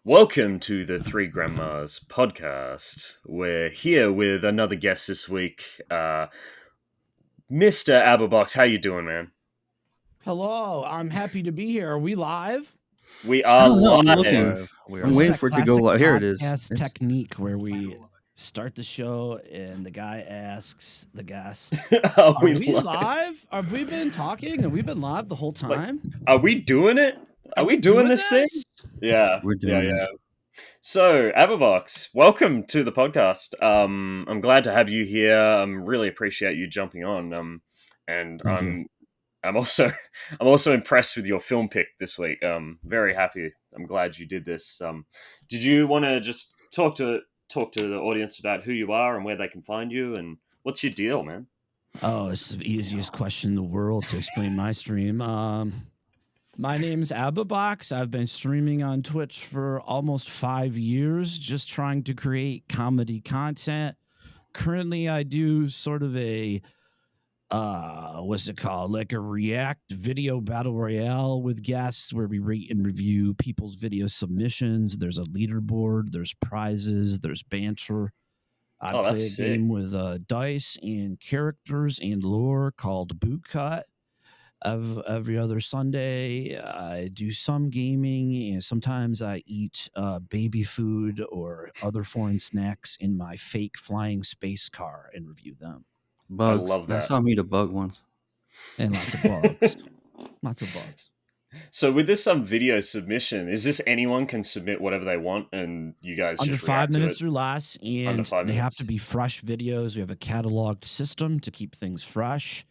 Welcome to the Three Grandmas podcast. We're here with another guest this week, Mr. Abbabox. How you doing, man? Hello, I'm happy to be here. Are we live? We are live. I'm waiting for it to go live. Here it is. Podcast technique where we start the show and the guy asks the guest, Are "Are we live? Have we been talking? Have we been live the whole time? Are we doing it? Are we doing this thing? Yeah, we're doing it. So, Abbabox, welcome to the podcast. I'm glad to have you here. I really appreciate you jumping on. And I'm also impressed with your film pick this week. Very happy. I'm glad you did this. Did you want to just talk to the audience about who you are and where they can find you and what's your deal, man? Oh, it's the easiest question in the world to explain my stream. My name's Abbabox. I've been streaming on Twitch for almost 5 years, just trying to create comedy content. Currently, I do sort of a what's it called? Like a React video battle royale with guests where we rate and review people's video submissions. There's a leaderboard, there's prizes, there's banter. I play a game with dice and characters and lore called Bootcut. Every other Sunday, I do some gaming, and sometimes I eat baby food or other foreign snacks in my fake flying space car and review them. Bugs. I love that. I saw him eat a bug once. And lots of bugs. Lots of bugs. So with this video submission, is this anyone can submit whatever they want and you guys under just 5 minutes to it? Or less, and they have to be fresh videos. We have a cataloged system to keep things fresh.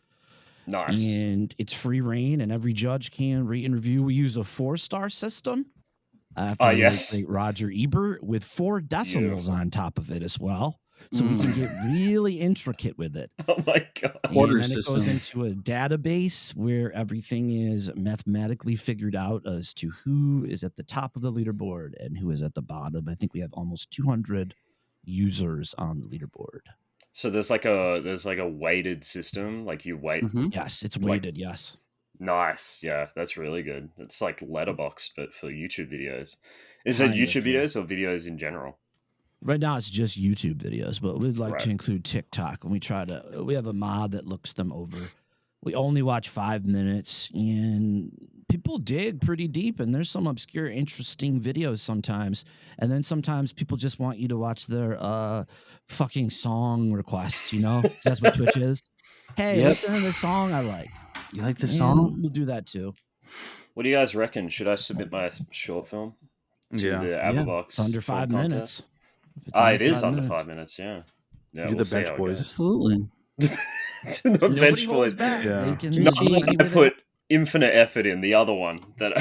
Nice. And it's free reign, and every judge can rate and review. We use a 4-star system. Yes. Great Roger Ebert with 4 decimals on top of it as well. So we can get really intricate with it. Oh my God. And then it goes into a database where everything is mathematically figured out as to who is at the top of the leaderboard and who is at the bottom. I think we have almost 200 users on the leaderboard. So there's like a weighted system, like you weight. Mm-hmm. Yes, it's weighted. Yes. Nice. Yeah, that's really good. It's like Letterboxd, but for YouTube videos. Is it YouTube videos or videos in general? Right now, it's just YouTube videos, but we'd like to include TikTok. And we have a mod that looks them over. We only watch 5 minutes, and people dig pretty deep. And there's some obscure, interesting videos sometimes. And then sometimes people just want you to watch their fucking song requests, you know? 'Cause that's what Twitch is. Hey, listen to this song I like. You like the song? We'll do that too. What do you guys reckon? Should I submit my short film to the Abbabox? It's under 5 minutes. It is under 5 minutes, yeah. Do the bench boys. Absolutely. The bench boys. Yeah. I put infinite effort in the other one that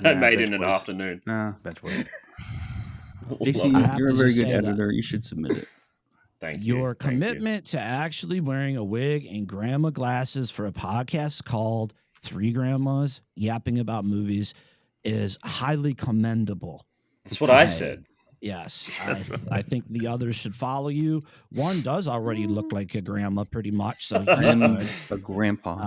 I made in an afternoon. Bench boys. JC, you're a very good editor. You should submit it. Thank you. Your commitment to actually wearing a wig and grandma glasses for a podcast called Three Grandmas Yapping About Movies is highly commendable. That's what I said. Yes, I think the others should follow you. One does already look like a grandma pretty much. So I am a grandpa.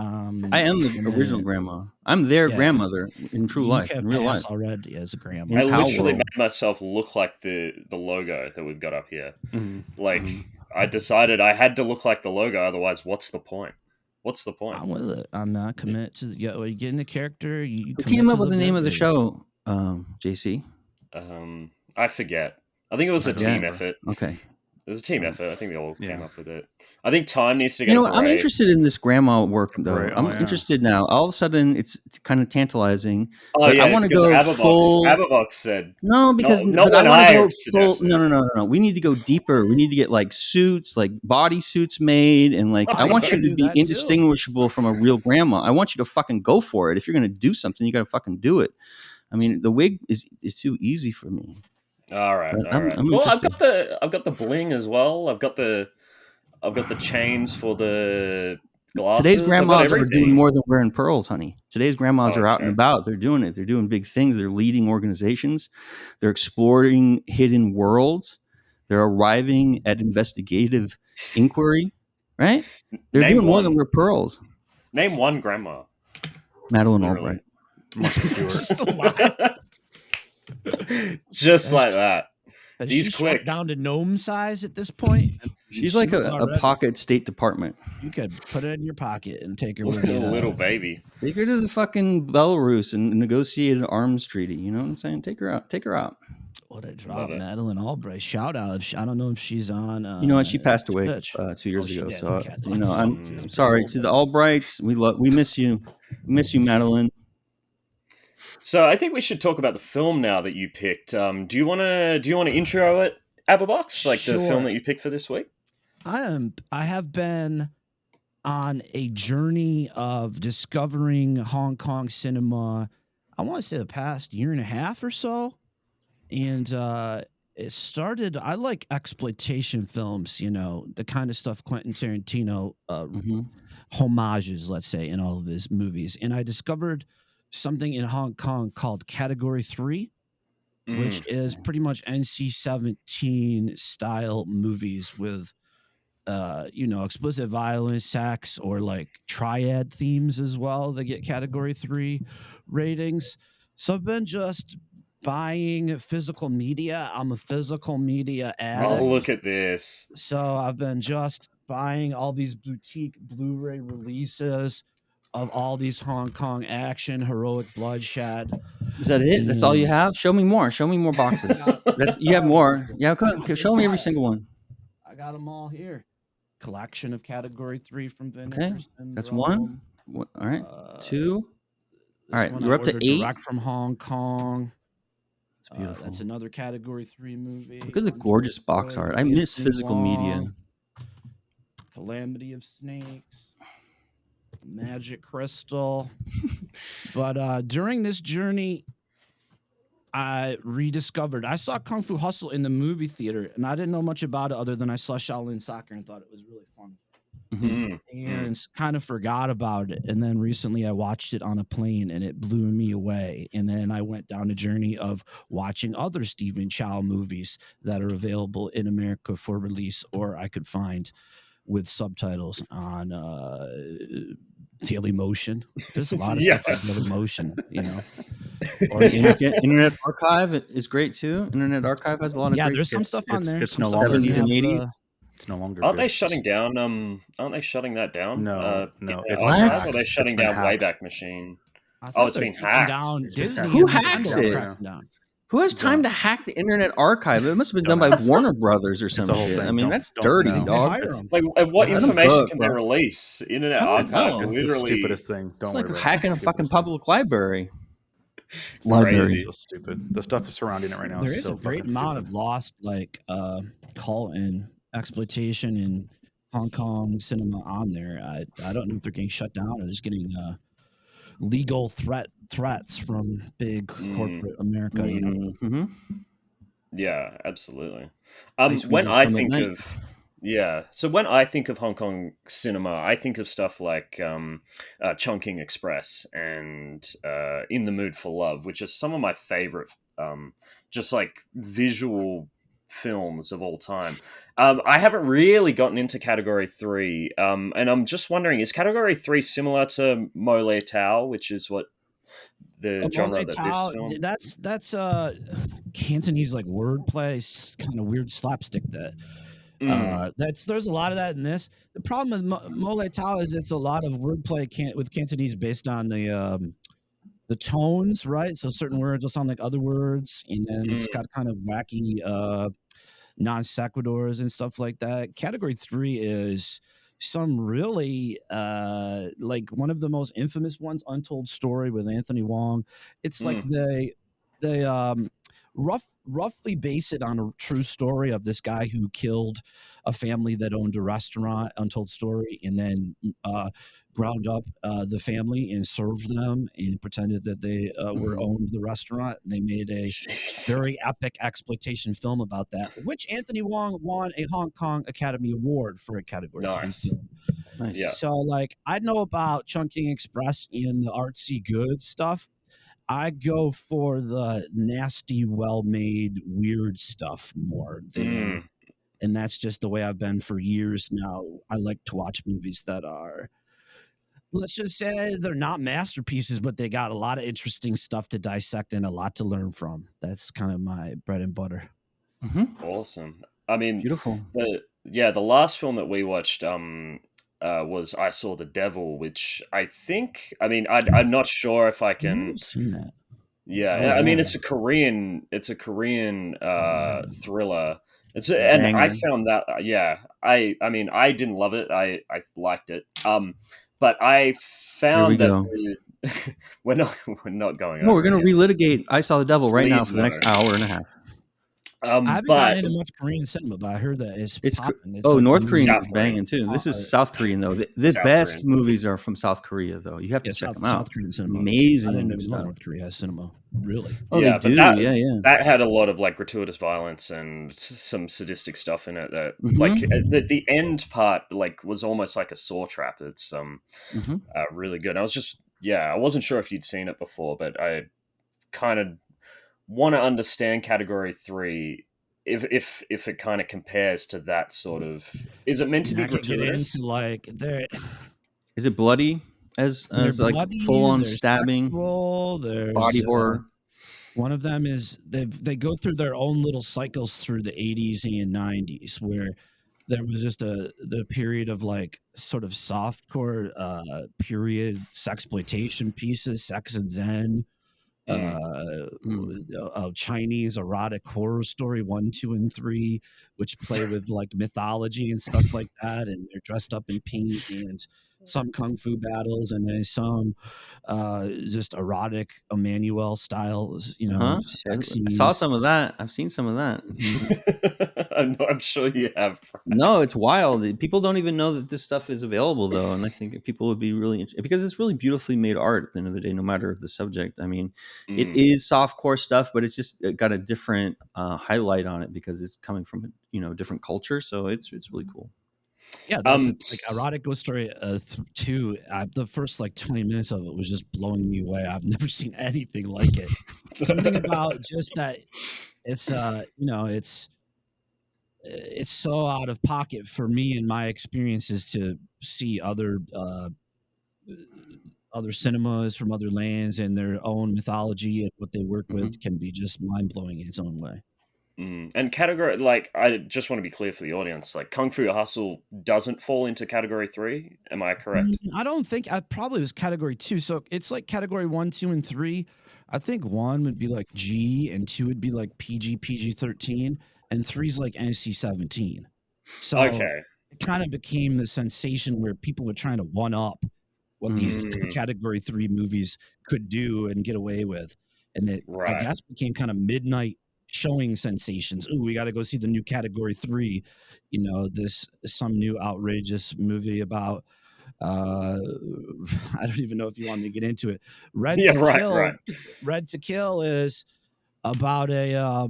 I am the original grandma. I'm their grandmother in true life, in real life. Already as a grandma. I literally made myself look like the logo that we've got up here. Mm-hmm. I decided I had to look like the logo, otherwise what's the point? What's the point? I'm with it. I'm not committed to you get in the character. Who came up with the name of the show, JC? I forget. I think it was a team effort. Okay. It was a team effort. I think we all came up with it. I think Time needs to get I'm interested in this grandma work, though. I'm interested now. All of a sudden, it's kind of tantalizing. Oh, yeah, I want to go full... Abbabox said... No, because not when I go full... No. We need to go deeper. We need to get, suits, body suits made, and, I want you to be indistinguishable from a real grandma. I want you to fucking go for it. If you're going to do something, you got to fucking do it. I mean, the wig is too easy for me. All right. I'm well, I've got the bling as well. I've got the chains for the glasses. Today's grandmas are doing more than wearing pearls, honey. Today's grandmas are out and about. They're doing it. They're doing big things. They're leading organizations. They're exploring hidden worlds. They're arriving at investigative inquiry. Right? They're doing more than wear pearls. Name one grandma. Madeline Albright. Just like that. Has He's she quick. shrunk down to gnome size at this point? She's like a pocket State Department. You could put it in your pocket and take her with you. Little baby. Take her to the fucking Belarus and negotiate an arms treaty. You know what I'm saying? Take her out. Take her out. What a drop, Madeline Albright. Shout out. I don't know if she's on. You know what? She passed away 2 years ago. So okay, I'm sorry to the Albrights. We miss you. We miss you, Madeline. So I think we should talk about the film now that you picked. Do you want to intro it, Abbabox, like the film that you picked for this week? I have been on a journey of discovering Hong Kong cinema. I want to say the past year and a half or so, and it started. I like exploitation films, the kind of stuff Quentin Tarantino homages, let's say, in all of his movies, and I discovered something in Hong Kong called Category 3, which is pretty much NC-17 style movies with, explicit violence, sex, or like triad themes as well. They get Category 3 ratings. So I've been just buying physical media. I'm a physical media addict. Oh, look at this. So I've been just buying all these boutique Blu-ray releases of all these Hong Kong action, heroic bloodshed. Is that it? That's all you have? Show me more. Show me more boxes. You have more. Yeah, show me every single one. I got them all here. Collection of Category 3 from Vinegar. Okay, that's one. All right, 2. All right, you're up to 8. Direct from Hong Kong. That's beautiful. That's another Category 3 movie. Look at the gorgeous box art. I miss physical media. Calamity of Snakes. Magic Crystal. But during this journey, I saw Kung Fu Hustle in the movie theater, and I didn't know much about it other than I saw Shaolin Soccer and thought it was really fun. And kind of forgot about it. And then recently I watched it on a plane and it blew me away. And then I went down a journey of watching other Stephen Chow movies that are available in America for release, or I could find with subtitles on Daily Motion. There's a lot of stuff on Daily Motion, Or Internet Archive is great too. Internet Archive has a lot of great. There's some stuff on there. It's no longer 70s and 80s. It's no longer. Aren't they shutting down? Aren't they shutting that down? No. It's Or are they shutting down Wayback Machine? It's been hacked. Who hacks it? Who has time to hack the Internet Archive? It must have been done by Warner Brothers or some shit. I mean, that's dirty, dog. Like, what information can they release? Internet Archive, it's literally the stupidest thing. It's like hacking a fucking public library. Library. So stupid. The stuff surrounding it right now. There is a great amount of lost, call and exploitation in Hong Kong cinema on there. I don't know if they're getting shut down or just getting legal threats from big corporate America. Yeah, absolutely. When I think of Hong Kong cinema, I think of stuff like Chungking Express and In the Mood for Love, which are some of my favorite, just like visual films of all time. I haven't really gotten into Category 3, and I'm just wondering, is Category 3 similar to Mole Tao, which is what the genre that this film? That's Cantonese like wordplay, kind of weird slapstick that. There's a lot of that in this. The problem with Mole Tao is it's a lot of wordplay with Cantonese based on the tones, right? So certain words will sound like other words, and then it's got kind of wacky non sequiturs and stuff like that. Category 3 is some really like one of the most infamous ones, Untold Story with Anthony Wong. It's like they roughly base it on a true story of this guy who killed a family that owned a restaurant, Untold Story, and then ground up the family and served them and pretended that they owned the restaurant. And they made a very epic exploitation film about that, which Anthony Wong won a Hong Kong Academy Award for a Category 3 film. Nice. Yeah. So like I know about Chungking Express and the artsy good stuff. I go for the nasty, well-made, weird stuff more than, and that's just the way I've been for years now. I like to watch movies that are let's just say they're not masterpieces, but they got a lot of interesting stuff to dissect and a lot to learn from. That's kind of my bread and butter. Awesome. I mean, Beautiful. the last film that we watched was I Saw the Devil, which I think, I mean, I'm not sure if I I've never can. seen that. Yeah, Oh, I mean, yeah. it's a Korean thriller. A And I banger. found that I mean, I didn't love it. I liked it. But I Here we found that go. we're not going No, we're over it gonna yet. relitigate I Saw the Devil right now Please for the next no. hour and a half. I haven't gotten But into much Korean cinema, but I heard that it's It's popping. It's like North the Korean South is Korean, banging too. This uh, is South Korean though. The South best Korean. movies are from South Korea though. You have to check them out. South Korean cinema. I Amazing didn't even know stuff. North Korea has cinema. Really? Oh, Yeah, they but do. Yeah, yeah. that had a lot of like gratuitous violence and some sadistic stuff in it. That like Mhm. the end part like was almost like a saw trap. It's Mhm. really good. I wasn't sure if you'd seen it before, but I kind of want to understand Category 3 if it kind of compares to that sort of. Is it meant to be I could get into gratuitous? like Is it bloody as they're like full bloody, on they're stabbing, sexual, body there's horror? one of them is they go through their own little cycles through the 80s and 90s where there was just the period of like sort of softcore period sexploitation pieces, Sex and Zen, Mm. Mm. Chinese erotic horror story 1, 2, and 3, which play with like mythology and stuff like that, and they're dressed up in pink, and some kung fu battles, and then some just erotic Emmanuel styles, sex I saw scenes. some of that. I've seen some of that. I'm sure you have. No, it's wild. People don't even know that this stuff is available, though, and I think people would be really interested because it's really beautifully made art. At the end of the day, no matter the subject, I mean, it Mm. is softcore stuff, but it's just got a different highlight on it because it's coming from a different culture. So it's really cool. Yeah, that's it. Like erotic ghost story 2. The first like 20 minutes of it was just blowing me away. I've never seen anything like it. Something about just that it's it's so out of pocket for me and my experiences to see other cinemas from other lands and their own mythology and what they work with can be just mind blowing in its own way. And category, like, I just want to be clear for the audience, like Kung Fu Hustle doesn't fall into Category 3. Am I correct? I don't think I probably was Category 2. So it's like Category 1, 2, and 3. I think 1 would be like G, and 2 would be like PG-13, and 3 is like NC-17. So Okay. it kind of became the sensation where people were trying to one up what these Category 3 movies could do and get away with, and it I Right. guess became kind of midnight showing sensations. Ooh, we got to go see the new Category 3. Some new outrageous movie about I don't even know if you want me to get into it. Red Yeah, to right, Kill. right. Red to Kill is about a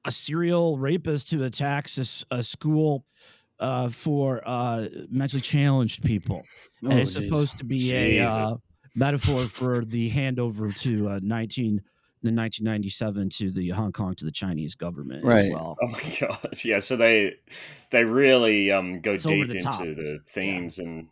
serial rapist who attacks a school for mentally challenged people, and it's supposed to be Jesus. a metaphor for the handover to 1997 to the Hong Kong to the Chinese government as Right. well. Oh my gosh. Yeah, so they really go It's over deep the top. into the themes and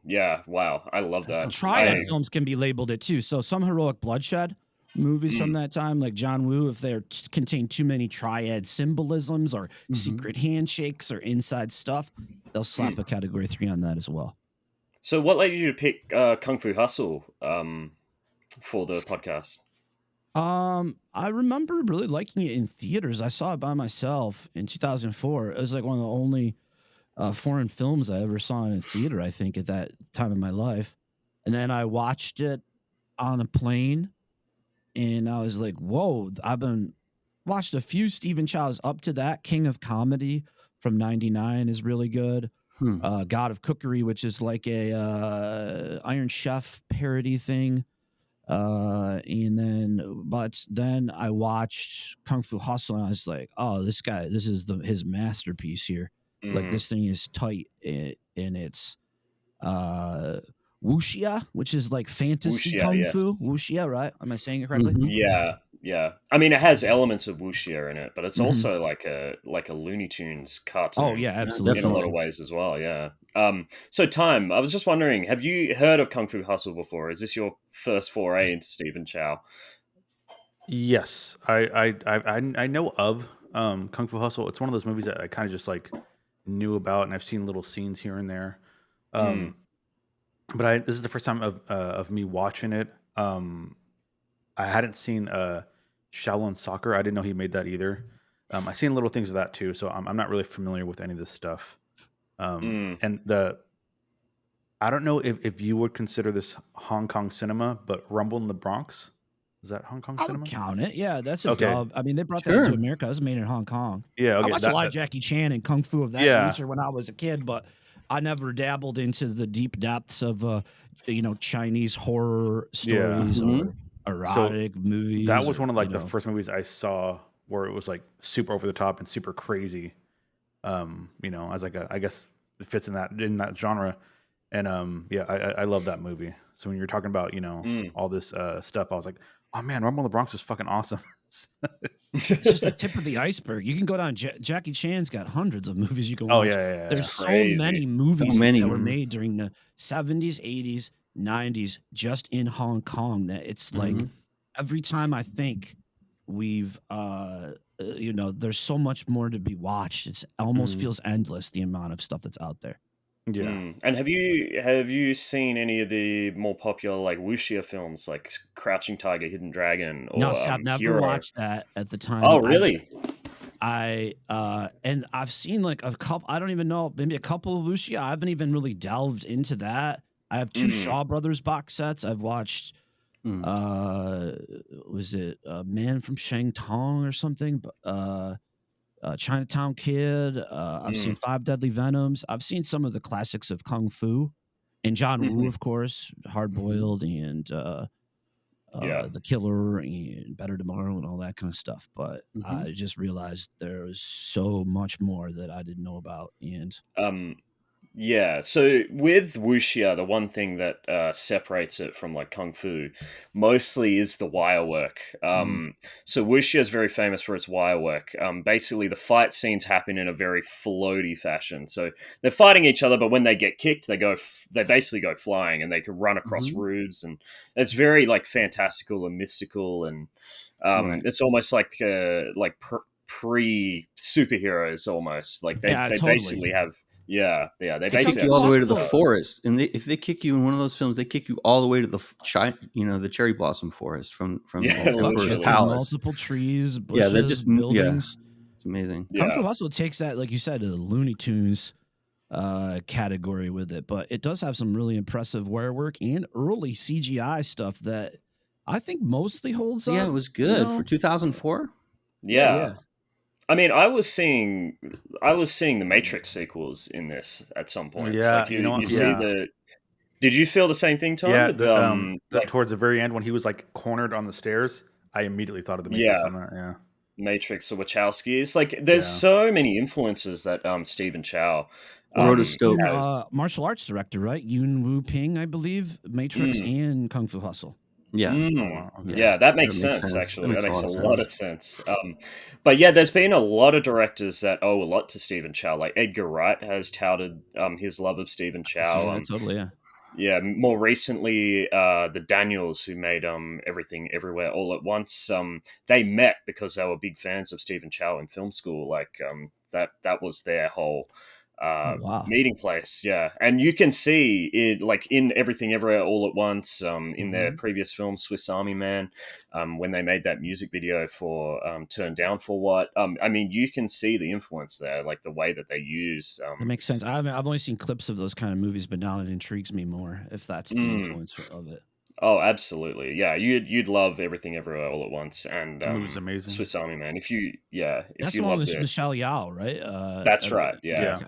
wow, I love that. Triad films can be labeled it too. So some heroic bloodshed movies from that time, like John Woo, if they contain too many triad symbolisms or secret handshakes or inside stuff, they'll slap a Category 3 on that as well. So what led you to pick Kung Fu Hustle for the podcast? I remember really liking it in theaters. I saw it by myself in 2004. It was like one of the only foreign films I ever saw in a theater, I think, at that time in my life. And then I watched it on a plane, and I was like, whoa, watched a few Stephen Chows up to that. King of Comedy from 99 is really good. God of Cookery, which is like a Iron Chef parody thing. But then I watched Kung Fu Hustle, and I was like, oh, this is his masterpiece here. Like, this thing is tight, and it's wuxia, which is like fantasy Wuxia, kung yes. fu. Wuxia, right? Am I saying it correctly? Yeah. Yeah, I mean, it has elements of wuxia in it, but it's Mhm. also like a Looney Tunes cartoon. Oh yeah, in a absolutely. lot of ways as well. Yeah. So time. I was just wondering, have you heard of Kung Fu Hustle before? Is this your first foray into Stephen Chow? Yes, I know of Kung Fu Hustle. It's one of those movies that I kind of just like knew about, and I've seen little scenes here and there. Um, but this is the first time of me watching it. I hadn't seen Shaolin Soccer. I didn't know he made that either. I've seen little things of that too, so I'm not really familiar with any of this stuff. And I don't know if you would consider this Hong Kong cinema, but Rumble in the Bronx, is that Hong Kong I would cinema? count it. Yeah, that's a Okay. dub. I mean, they brought that Sure. into America. It was made in Hong Kong. Yeah, I okay. watched a lot of Jackie Chan and Kung Fu of that Yeah. nature when I was a kid, but I never dabbled into the deep depths of, Chinese horror stories Mhm. or erotic movies. That was or, one of like you the know. first movies I saw where it was like super over the top and super crazy. As like I guess it fits in that genre. And yeah, I love that movie. So when you're talking about, all this stuff, I was like, oh man, Rumble in the Bronx was fucking awesome. It's just the tip of the iceberg. You can go down. Jackie Chan's got hundreds of movies you can Oh watch. yeah. There's It's so crazy. many movies So many, that were man. made during the 70s, 80s, 90s, just in Hong Kong. That it's like every time I think we've, there's so much more to be watched. It's almost feels endless the amount of stuff that's out there. Yeah. And have you seen any of the more popular like wuxia films like Crouching Tiger, Hidden Dragon, or No, see, I've never Hero? watched that at the time. Oh, really? And I've seen like a couple, I don't even know, maybe a couple of Lucia. I haven't even really delved into that. I have two Shaw Brothers box sets. I've watched was it Man from Shangtong or something? Chinatown Kid. I've seen Five Deadly Venoms. I've seen some of the classics of Kung Fu. And John Woo, of course, Hard Boiled and Yeah. The Killer and Better Tomorrow and all that kind of stuff. But I just realized there's so much more that I didn't know about. And Yeah, so with wuxia, the one thing that separates it from like kung fu mostly is the wire work. So wuxia is very famous for its wire work. Basically, the fight scenes happen in a very floaty fashion. So they're fighting each other, but when they get kicked, they basically go flying, and they can run across roofs, and it's very like fantastical and mystical, and it's almost like pre superheroes almost. Like they totally. basically have. Yeah. They They basically kick you all the way to the Possible. forest, and if they kick you in one of those films, they kick you all the way to the cherry blossom forest from the Emperor's literally. Palace. Multiple trees, bushes, Yeah, that just buildings. it's amazing. Yeah. Kung Fu Hustle takes that, like you said, to the Looney Tunes category with it, but it does have some really impressive wire work and early CGI stuff that I think mostly holds up. Yeah, it was good for 2004. Yeah. I mean, I was seeing the Matrix sequels in this at some point. Yeah, Like you see the. Did you feel the same thing, Tom? Yeah, With towards the very end when he was like cornered on the stairs, I immediately thought of the Matrix on that. Yeah, Matrix, the Wachowskis. Like, there's so many influences that Stephen Chow. Rotoscope. Martial arts director, right? Yun Wu Ping, I believe. Matrix and Kung Fu Hustle. Yeah. Yeah, that makes sense, actually. That makes a lot of sense. But yeah, there's been a lot of directors that owe a lot to Stephen Chow. Like Edgar Wright has touted his love of Stephen Chow. Totally, yeah. Yeah, more recently, the Daniels, who made Everything Everywhere All at Once, they met because they were big fans of Stephen Chow in film school. Like that was their whole meeting place. Yeah, and you can see it like in Everything Everywhere All at Once, in their previous film Swiss Army Man, when they made that music video for Turn Down for What. I mean, you can see the influence there, like the way that they use. That makes sense. I've only seen clips of those kind of movies, but now it intrigues me more if that's the influence of it. Oh, absolutely. Yeah, you'd love Everything Everywhere All at Once, and it was amazing. Swiss Army Man. That's the one with Michelle Yeoh, right? That's right. Yeah. Okay.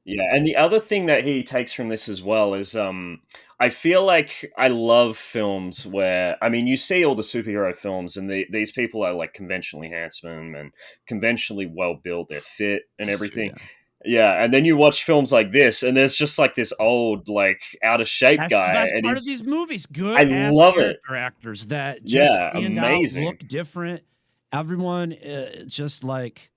Yeah, and the other thing that he takes from this as well is I feel like I love films where, I mean, you see all the superhero films and these people are like conventionally handsome and conventionally well built, they're fit and everything. Yeah, and then you watch films like this, and there's just like this old, like out of shape That's guy, the best and part of he's. these movies. I Good ass love it. character actors that just Yeah, stand out, look amazing. different. Everyone just like,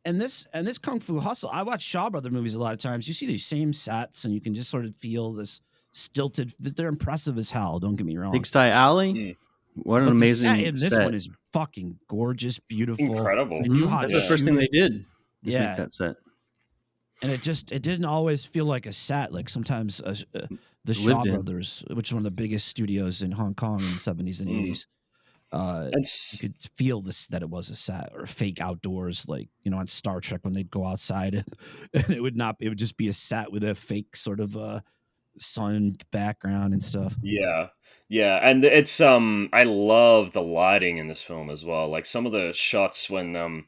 and this Kung Fu Hustle. I watch Shaw Brother movies a lot of times. You see these same sets, and you can just sort of feel this stilted. They're impressive as hell. Don't get me wrong. Big Sty Alley. Mm. What an But the amazing set in this set. one is fucking gorgeous, beautiful. Incredible. They knew how That's to the first shoot thing it. they did. Was Yeah. make that set. And it didn't always feel like a set. Like sometimes the Shaw Lived in. Brothers, which is one of the biggest studios in Hong Kong in the 70s and 80s, And you could feel that it was a set or fake outdoors, like, you know, on Star Trek when they'd go outside and it would just be a set with a fake sort of sun background and stuff. yeah, and it's I love the lighting in this film as well. Like some of the shots when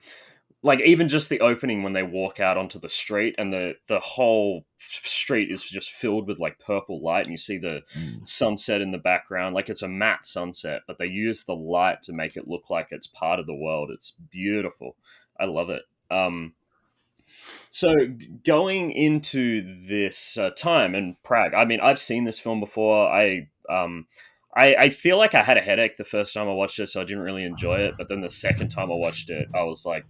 like even just the opening when they walk out onto the street and the whole street is just filled with like purple light and you see the sunset in the background. Like it's a matte sunset, but they use the light to make it look like it's part of the world. It's beautiful. I love it. So going into this time in Prague, I mean, I've seen this film before. I feel like I had a headache the first time I watched it, so I didn't really enjoy it. But then the second time I watched it, I was like,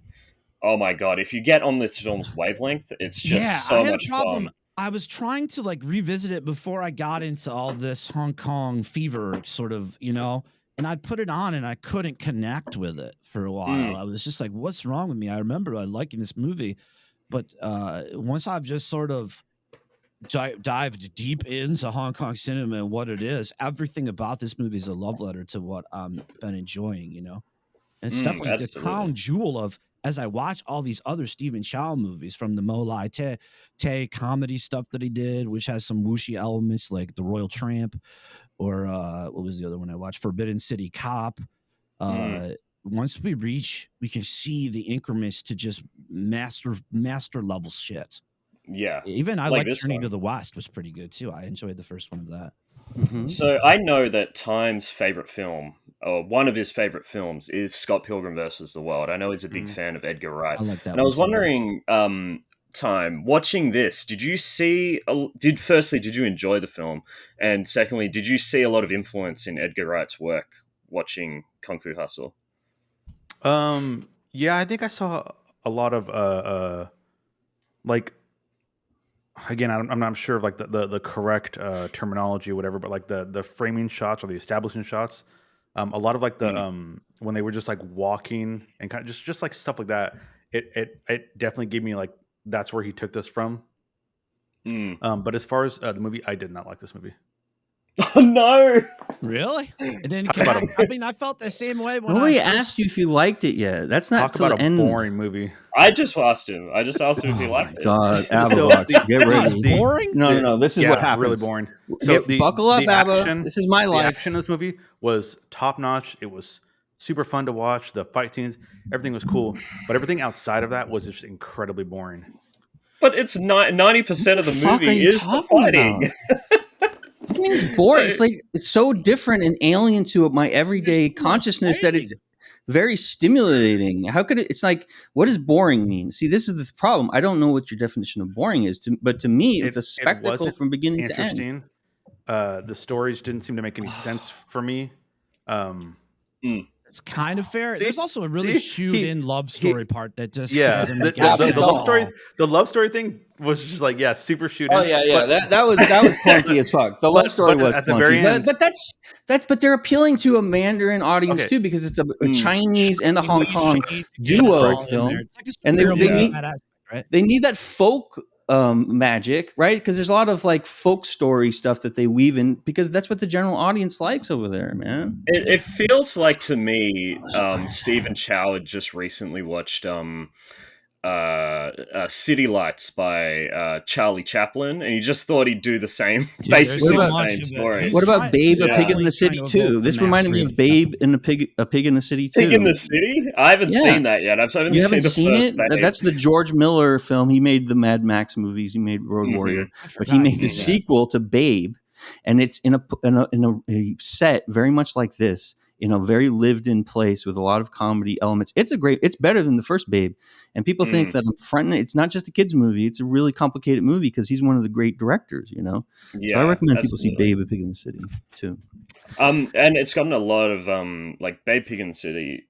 oh my god, if you get on this film's wavelength, it's just so I had much a problem. fun. I was trying to like revisit it before I got into all this Hong Kong fever sort of, you know, and I'd put it on and I couldn't connect with it for a while. I was just like, what's wrong with me? I remember liking this movie, but once I've just sort of dived deep into Hong Kong cinema and what it is, everything about this movie is a love letter to what I've been enjoying, you know? And it's definitely the crown jewel of, as I watch all these other Stephen Chow movies, from the Mo Lai Te comedy stuff that he did, which has some wuxi elements like The Royal Tramp, or what was the other one I watched? Forbidden City Cop. Once we can see the increments to just master level shit. Yeah. Even I like Journey to the West was pretty good too. I enjoyed the first one of that. So I know that Time's favorite film, or one of his favorite films, is Scott Pilgrim versus the World. I know he's a big fan of Edgar Wright. I like that. And I was wondering, Time, watching this, did you enjoy the film? And secondly, did you see a lot of influence in Edgar Wright's work watching Kung Fu Hustle? Yeah, I think I saw a lot of like, again, I'm not sure of like the correct terminology or whatever, but like the framing shots or the establishing shots, a lot of like the when they were just like walking and kind of just like stuff like that, it definitely gave me like that's where he took this from. But as far as the movie, I did not like this movie. Oh no! Really? And then I mean, I felt the same way when nobody asked you if you liked it yet. That's not talk about the end. Boring movie. I just asked him if he liked it. God, Abbabox, get ready. Boring? No. This is what happens. Really boring. So buckle up, Abba. This is my life. The action in this movie was top notch. It was super fun to watch. The fight scenes, everything was cool. But everything outside of that was just incredibly boring. But it's 90% of the movie is the fighting. I mean, it's boring. It's like it's so different and alien to my everyday consciousness that it's very stimulating. How could it? It's like, what does boring mean? See, this is the problem. I don't know what your definition of boring is, but to me, it's a spectacle from beginning to end. The stories didn't seem to make any sense for me. It's kind of fair. There's also a really shoot-in love story part that just doesn't make any sense. The love story thing was just like super shoot-in. Oh yeah. That was clunky as fuck. The love story was at clunky, the very end. But they're appealing to a Mandarin audience too, because it's a Chinese and a Hong Kong duo film, and they need that folk magic, right? Because there's a lot of like folk story stuff that they weave in, because that's what the general audience likes over there, man. It feels like to me, Stephen Chow had just recently watched City Lights by Charlie Chaplin, and he just thought he'd do the same, basically the same story. What about Babe, a Pig in the City too? This reminded me of Babe and a Pig in the City too. Pig in the City? I haven't seen that yet. You haven't seen it? That's the George Miller film. He made the Mad Max movies. He made Road Warrior, but he made the sequel to Babe, and it's in a set very much like this. in a very lived-in place with a lot of comedy elements. It's better than the first Babe. And people think that I'm fronting it. It's not just a kids movie. It's a really complicated movie because he's one of the great directors, you know? Yeah, so I recommend people absolutely. see Babe, a Pig in the City too. And it's gotten a lot of like Babe, Pig in the City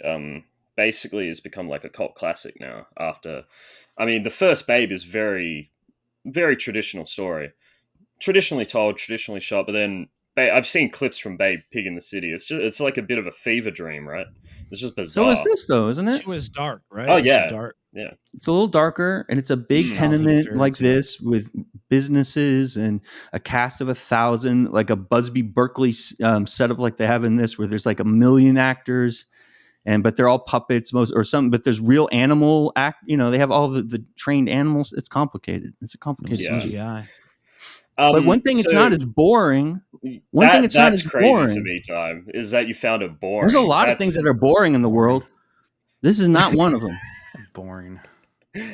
basically has become like a cult classic now. After, I mean, the first Babe is very, very traditional story, traditionally told, traditionally shot. But then I've seen clips from Babe, Pig in the City. It's like a bit of a fever dream, right? It's just bizarre. So is this though, isn't it? She was dark, right? Oh It's yeah, dark. yeah. It's a little darker, and it's a big Childhood tenement fairy like tale. this with businesses and a cast of 1,000, like a Busby Berkeley setup like they have in this, where there's like 1 million actors, but they're all puppets, but there's real animal act. You know, they have all the trained animals. It's complicated. It's a complicated movie. CGI. But one thing it's not is boring. One thing it's not that's is crazy boring. to me. Time is that you found it boring. There's a lot of things that are boring in the world. This is not one of them. Boring.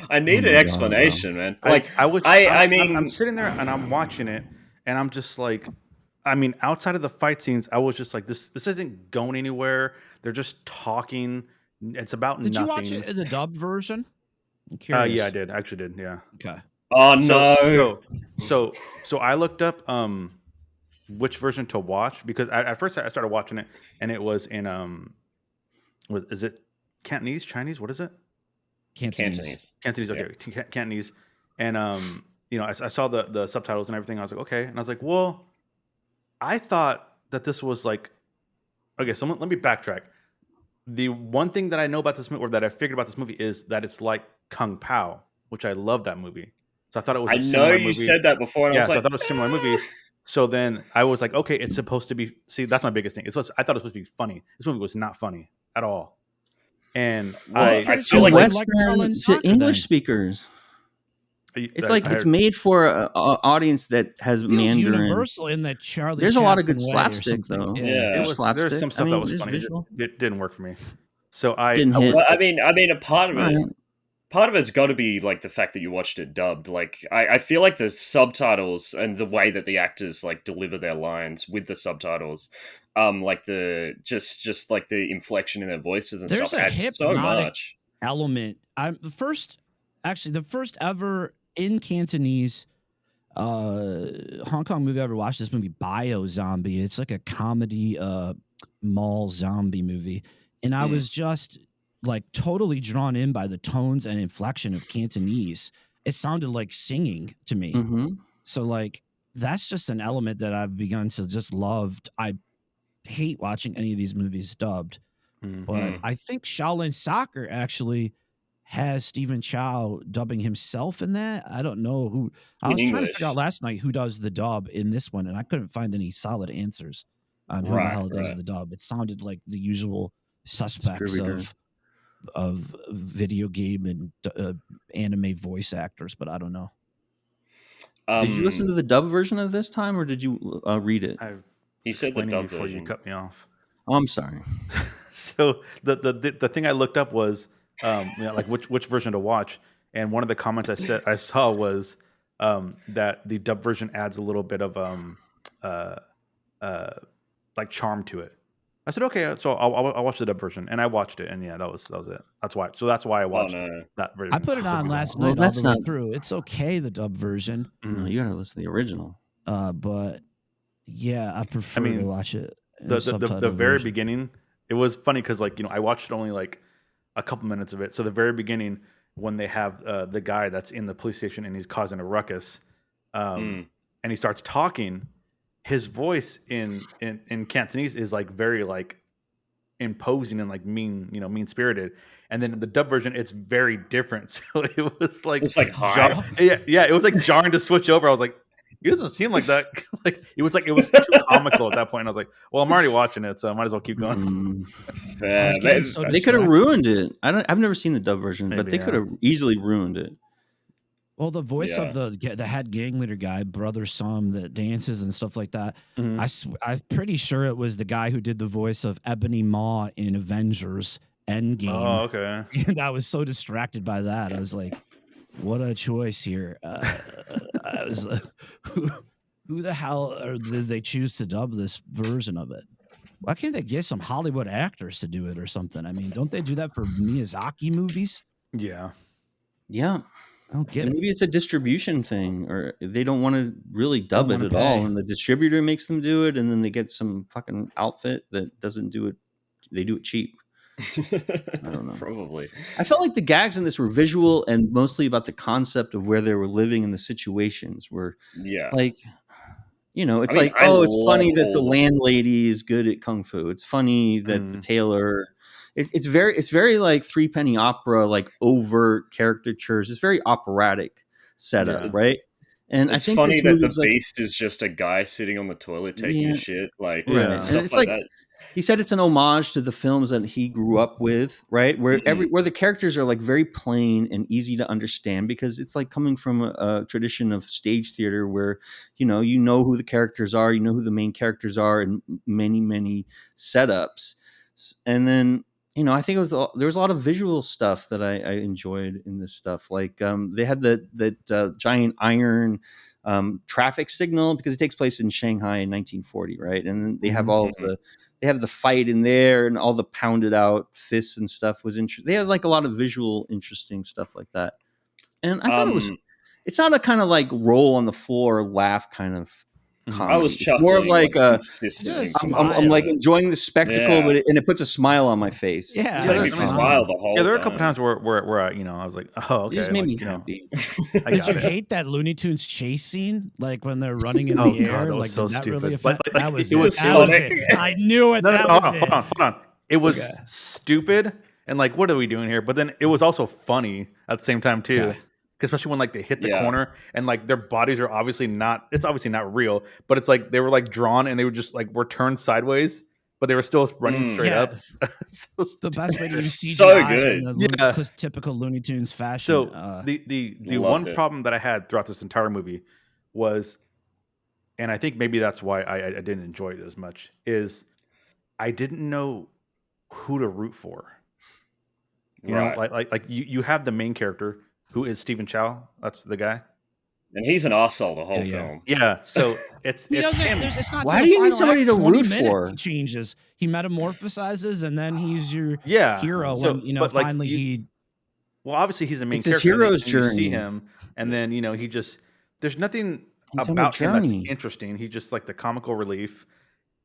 I need an explanation, man. Like I'm sitting there and I'm watching it, and I'm just like, I mean, outside of the fight scenes, I was just like, this isn't going anywhere. They're just talking. It's about Did nothing. you watch it in the dubbed version? I'm curious. Yeah, I did. I actually did. Yeah. Okay. Oh no. So I looked up which version to watch, because at first I started watching it and it was in is it Cantonese, Chinese? What is it? Cantonese. Cantonese. Okay, yeah. Cantonese. And you know, I saw the subtitles and everything. I was like, okay, and I was like, well, I thought that this was like, okay. So let me backtrack. The one thing that I know about this movie, or that I figured about this movie, is that it's like Kung Pao, which I love that movie. So I thought it was. I know you said that before, and I was like, I thought it was a similar movie. So then I was like, okay, it's supposed to be. See, that's my biggest thing. I thought it was supposed to be funny. This movie was not funny at all. And I feel like Western to English speakers. It's made for an audience that has Mandarin. Universal in that Charlie. There's Chaplin a lot of good slapstick though. Yeah, there's some stuff that was funny. It didn't work for me. So I mean, a part of it. Part of it's got to be like the fact that you watched it dubbed. Like, I feel like the subtitles and the way that the actors like deliver their lines with the subtitles, like the just like the inflection in their voices and stuff adds so much element. The first ever in Cantonese Hong Kong movie I ever watched. This movie Bio Zombie. It's like a comedy mall zombie movie, and I was just like totally drawn in by the tones and inflection of Cantonese. It sounded like singing to me. Mm-hmm. So like that's just an element that I've begun to just love. I hate watching any of these movies dubbed, but I think Shaolin Soccer actually has Stephen Chow dubbing himself in that. I don't know who. I was trying to figure out last night who does the dub in this one, and I couldn't find any solid answers on who the hell does the dub. It sounded like the usual suspects of video game and anime voice actors, but I don't know. Did you listen to the dub version of this time, or did you read it? He said the dub before version. You cut me off. Oh, I'm sorry. So the thing I looked up was like which version to watch, and one of the comments I saw was that the dub version adds a little bit of like charm to it. I said, okay, so I'll watch the dub version, and I watched it, and yeah, that was it. That's why I watched that version. I put it on last night all the way through. It's okay, the dub version. No, you gotta listen to the original. But yeah, I prefer to watch it. The very beginning, it was funny because like I watched only like a couple minutes of it. So the very beginning, when they have the guy that's in the police station and he's causing a ruckus, and he starts talking. His voice in Cantonese is like very like imposing and like mean spirited, and then in the dub version it's very different. So it was like high. Yeah, it was like jarring to switch over. I was like, he doesn't seem like that. Like it was too comical at that point. And I was like, well, I'm already watching it, so I might as well keep going. They could have ruined it. I've never seen the dub version, but they could have easily ruined it. Well, the voice of the head gang leader guy, Brother Sum, that dances and stuff like that. I'm pretty sure it was the guy who did the voice of Ebony Maw in Avengers Endgame. Oh, okay. And I was so distracted by that. I was like, what a choice here. I was who the hell did they choose to dub this version of it? Why can't they get some Hollywood actors to do it or something? I mean, don't they do that for Miyazaki movies? Yeah. Yeah. I don't get it. Maybe it's a distribution thing, or they don't want to really dub it wanna at all, pay. and the distributor makes them do it, and then they get some fucking outfit that doesn't do it. They do it cheap. I don't know. Probably. I felt like the gags in this were visual and mostly about the concept of where they were living and the situations were Yeah. like, it's I mean, like, I oh, it's funny love that the all the- landlady is good at kung fu. It's funny that the tailor. It's very like Three Penny Opera, like overt caricatures. It's very operatic setup, Yeah. right? And It's I think funny this that the movie's like, beast is just a guy sitting on the toilet taking yeah, a shit, like right. And stuff it's like like that. he said it's an homage to the films that he grew up with, right? Where Mm. where the characters are like very plain and easy to understand because it's like coming from a tradition of stage theater where you know who the characters are, you know who the main characters are, and many setups. And then I think there was a lot of visual stuff that I enjoyed in this stuff. Like they had that giant iron traffic signal because it takes place in Shanghai in 1940, right? And then they have all they have the fight in there and all the pounded out fists and stuff was interesting. They had like a lot of visual interesting stuff like that. And I thought it's not a kind of like roll on the floor laugh kind of comedy. I was It's more of chuckling like consistently. Just I'm like enjoying the spectacle, but it puts a smile on my face. Yeah, It makes me smile the whole time. There were a couple times where I was like, oh, okay. It just made me like, happy. Did you hate that Looney Tunes chase scene? Like when they're running in the air? God, that was like, so did that stupid. really affect? Like, that was it was That was Sonic. it. I knew it. No, that hold was it. Hold on. It was stupid and like, what are we doing here? But then it was also funny at the same time too. Okay. Especially when like they hit the corner and like their bodies are obviously not real, but it's like they were like drawn and they were just like were turned sideways, but they were still running straight up. So the best way to use CGI So good. in the typical Looney Tunes fashion. So the one problem that I had throughout this entire movie was, and I think maybe that's why I didn't enjoy it as much, is I didn't know who to root for. You know, like you have the main character who is Stephen Chow. That's the guy. And he's an arsehole the whole film. Yeah. So it's him. It's not Why do you need somebody to root for? He changes. He metamorphosizes, and then he's your hero. So, when finally he. Well, obviously he's the main It's character. his hero's and journey. You see him, and then he just there's nothing He's on a about him that's journey. interesting. He's just like the comical relief.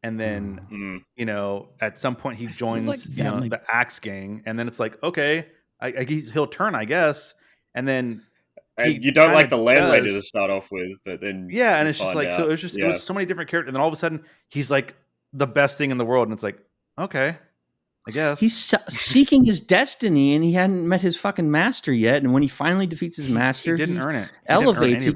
And then at some point he joins like the Axe Gang, and then it's like, okay, he'll turn, I guess, and then. And you don't like the landlady to start off with, but then and it's just like so. It was so many different characters, and then all of a sudden he's like the best thing in the world, and it's like, okay, I guess he's seeking his destiny, and he hadn't met his fucking master yet. And when he finally defeats his master, he didn't earn it. Elevates. He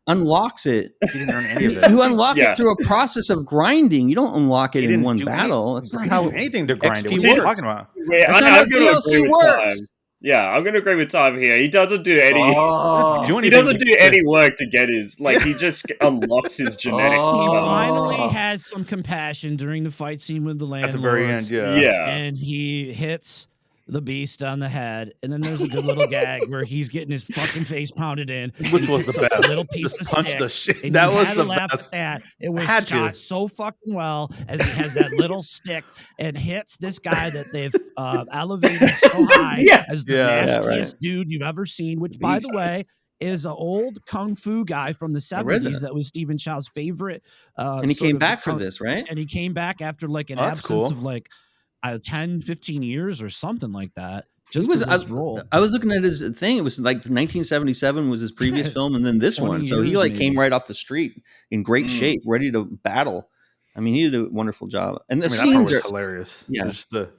unlocks it. He didn't earn any of it. You unlock it through a process of grinding. You don't unlock it in one battle. That's not how anything to grind XP it. What are you works. talking about? That's not how DLC works. Yeah, I'm going to agree with Time here. He doesn't do any. He doesn't do any work to get his. Like he just unlocks his genetic. He finally has some compassion during the fight scene with the landlord. At the very end, and he hits the beast on the head, and then there's a good little gag where he's getting his fucking face pounded in, which was the best. A little piece of stick. The shit. And that was had the laugh best. At that. It was shot so fucking well as he has that little stick and hits this guy that they've elevated so high as the nastiest dude you've ever seen. Which, by the way, is an old kung fu guy from the 70s that was Stephen Chow's favorite. And he came back for this, right? And he came back after like an absence of like 10, 15 years or something like that. Just for this role. I was looking at his thing. It was like 1977 was his previous film, and then this one. So he came right off the street in great shape, ready to battle. I mean, he did a wonderful job. And the scenes are hilarious. Yeah, just the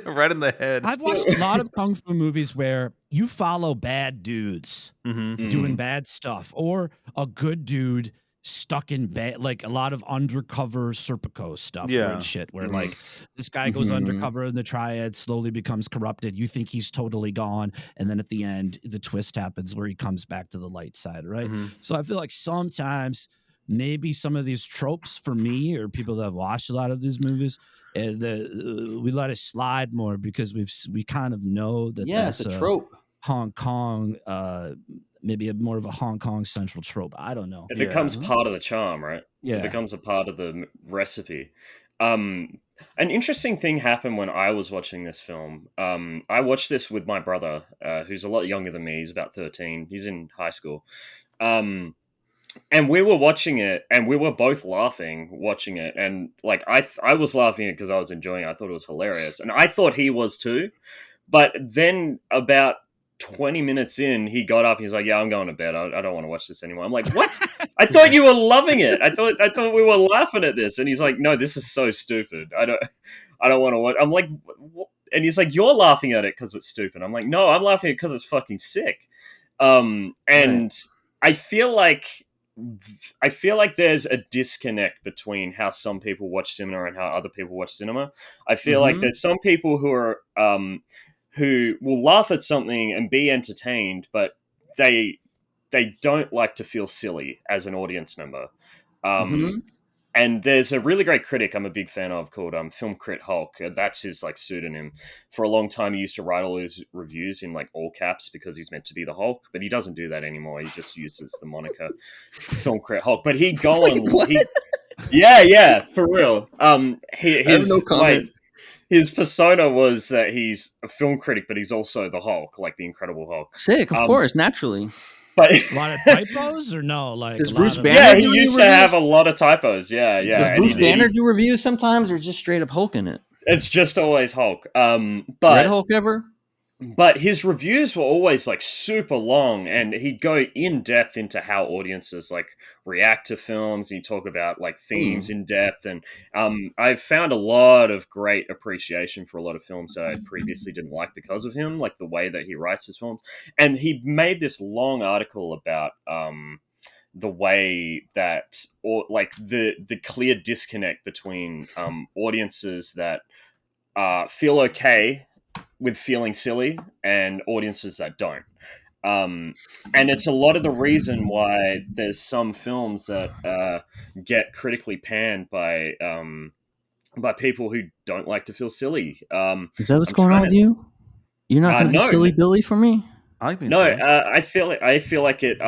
right in the head. I've watched a lot of kung fu movies where you follow bad dudes doing bad stuff, or a good dude stuck in bed, like a lot of undercover Serpico stuff and shit where like this guy goes undercover in the triad, slowly becomes corrupted, you think he's totally gone, and then at the end the twist happens where he comes back to the light side, right? So I feel like sometimes maybe some of these tropes for me or people that have watched a lot of these movies, we let it slide more because we kind of know that that's a trope. Hong Kong maybe more of a Hong Kong central trope. I don't know. It becomes part of the charm, right? Yeah. It becomes a part of the recipe. An interesting thing happened when I was watching this film. I watched this with my brother, who's a lot younger than me. He's about 13. He's in high school. And we were watching it, and we were both laughing watching it. And like I was laughing it because I was enjoying it. I thought it was hilarious, and I thought he was too. But then about 20 minutes in, he got up. He's like, "Yeah, I'm going to bed. I don't want to watch this anymore." I'm like, "What? I thought you were loving it. I thought we were laughing at this." And he's like, "No, this is so stupid. I don't want to watch." I'm like, what? And he's like, "You're laughing at it because it's stupid." I'm like, "No, I'm laughing at it because it's fucking sick." And I feel like there's a disconnect between how some people watch cinema and how other people watch cinema. I feel like there's some people who are who will laugh at something and be entertained, but they don't like to feel silly as an audience member. And there's a really great critic I'm a big fan of called Film Crit Hulk. That's his like pseudonym. For a long time, he used to write all his reviews in like all caps because he's meant to be the Hulk, but he doesn't do that anymore. He just uses the moniker Film Crit Hulk. But he'd go on. Yeah, for real. His persona was that he's a film critic, but he's also the Hulk, like the Incredible Hulk. Sick, of course, naturally. But a lot of typos or no? Like does Bruce of, Banner? He used to have a lot of typos. Yeah. Does Bruce Banner do reviews sometimes, or just straight up Hulk in it? It's just always Hulk. But Red Hulk ever? But his reviews were always like super long, and he'd go in depth into how audiences like react to films. He'd talk about like themes in depth, and I've found a lot of great appreciation for a lot of films that I previously didn't like because of him, like the way that he writes his films. And he made this long article about the way that, or like the clear disconnect between audiences that feel okay with feeling silly and audiences that don't. And it's a lot of the reason why there's some films that get critically panned by people who don't like to feel silly. Is that what's going on with you? You're not going to be silly Billy for me? I like being silly. I feel like it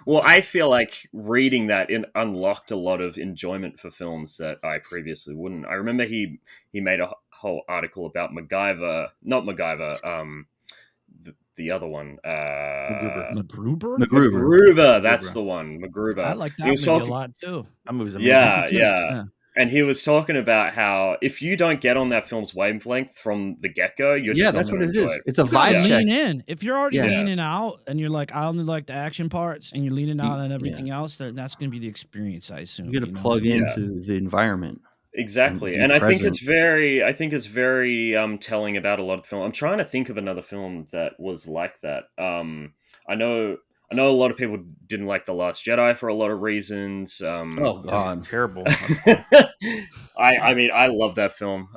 well, I feel like reading that unlocked a lot of enjoyment for films that I previously wouldn't. I remember he made a whole article about MacGyver, not MacGyver, the other one, MacGruber. That's the one, MacGruber. I like that movie a lot too. That movie's amazing. Yeah. And he was talking about how if you don't get on that film's wavelength from the get-go, you're just not going to enjoy it. It's a vibe check. Lean in. If you're already leaning out and you're like, I only like the action parts, and you're leaning out on everything else, that's going to be the experience, I assume. You got to plug into the environment. Exactly. And I think it's very telling about a lot of the film. I'm trying to think of another film that was like that. I know a lot of people didn't like The Last Jedi for a lot of reasons. Oh God, terrible! I mean, I love that film.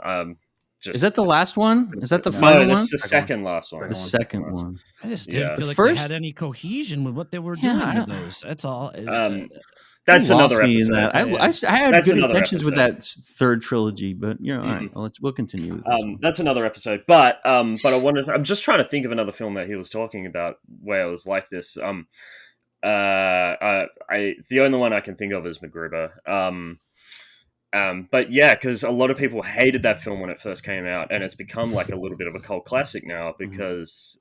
Is that the last one? Is that the final one? That's the second last one. The second one. I just didn't feel like they had any cohesion with what they were doing with those. That's all. That's another episode. I had good intentions with that third trilogy, but all right, we'll continue with this. That's another episode. But I'm just trying to think of another film that he was talking about where it was like this. The only one I can think of is MacGruber. But yeah, because a lot of people hated that film when it first came out, and it's become like a little bit of a cult classic now because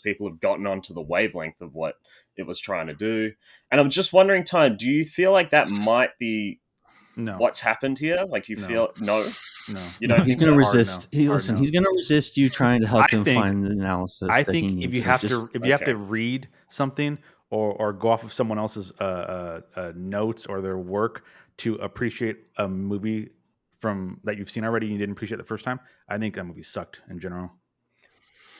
people have gotten onto the wavelength of what it was trying to do. And I'm just wondering, Time, do you feel like that might be what's happened here? Like you feel no, you don't. He's going to resist. He's going to resist you trying to help him find the analysis. I think if you have to read something or go off of someone else's notes or their work to appreciate a movie from that you've seen already and you didn't appreciate the first time, I think that movie sucked in general.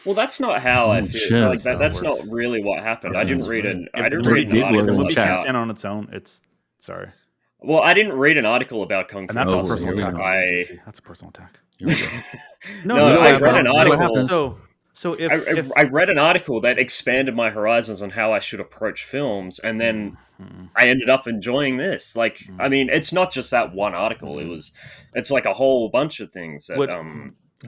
Well, that's not how I feel. Like that's not really what happened. I didn't read an article. If the movie can't stand on its own, sorry. Well, I didn't read an article about Kung Fu. And that's a personal attack. That's a personal attack. I read an article. So I read an article that expanded my horizons on how I should approach films, and then I ended up enjoying this. Like, I mean, it's not just that one article. It's like a whole bunch of things that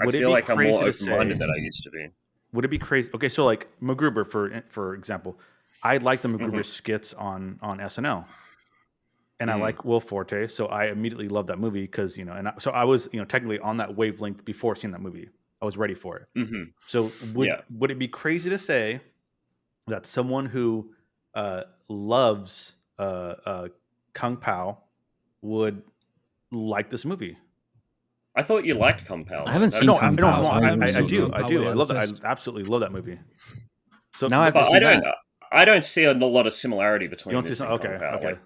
I feel like I'm more open-minded than I used to be. would it be crazy? Okay, so like MacGruber, for example, I like the MacGruber skits on SNL, and I like Will Forte, so I immediately love that movie because so I was technically on that wavelength before seeing that movie. I was ready for it. So would it be crazy to say that someone who loves Kung Pao would like this movie? I thought you liked Kung Pao. I haven't seen No, Kung Pao. I do. Kung Pao I Way of love the that. I Fist. absolutely love that movie. So, Now I have to But see that. I don't see a lot of similarity you between don't see this some, and okay, Kung Pao. okay. Like, So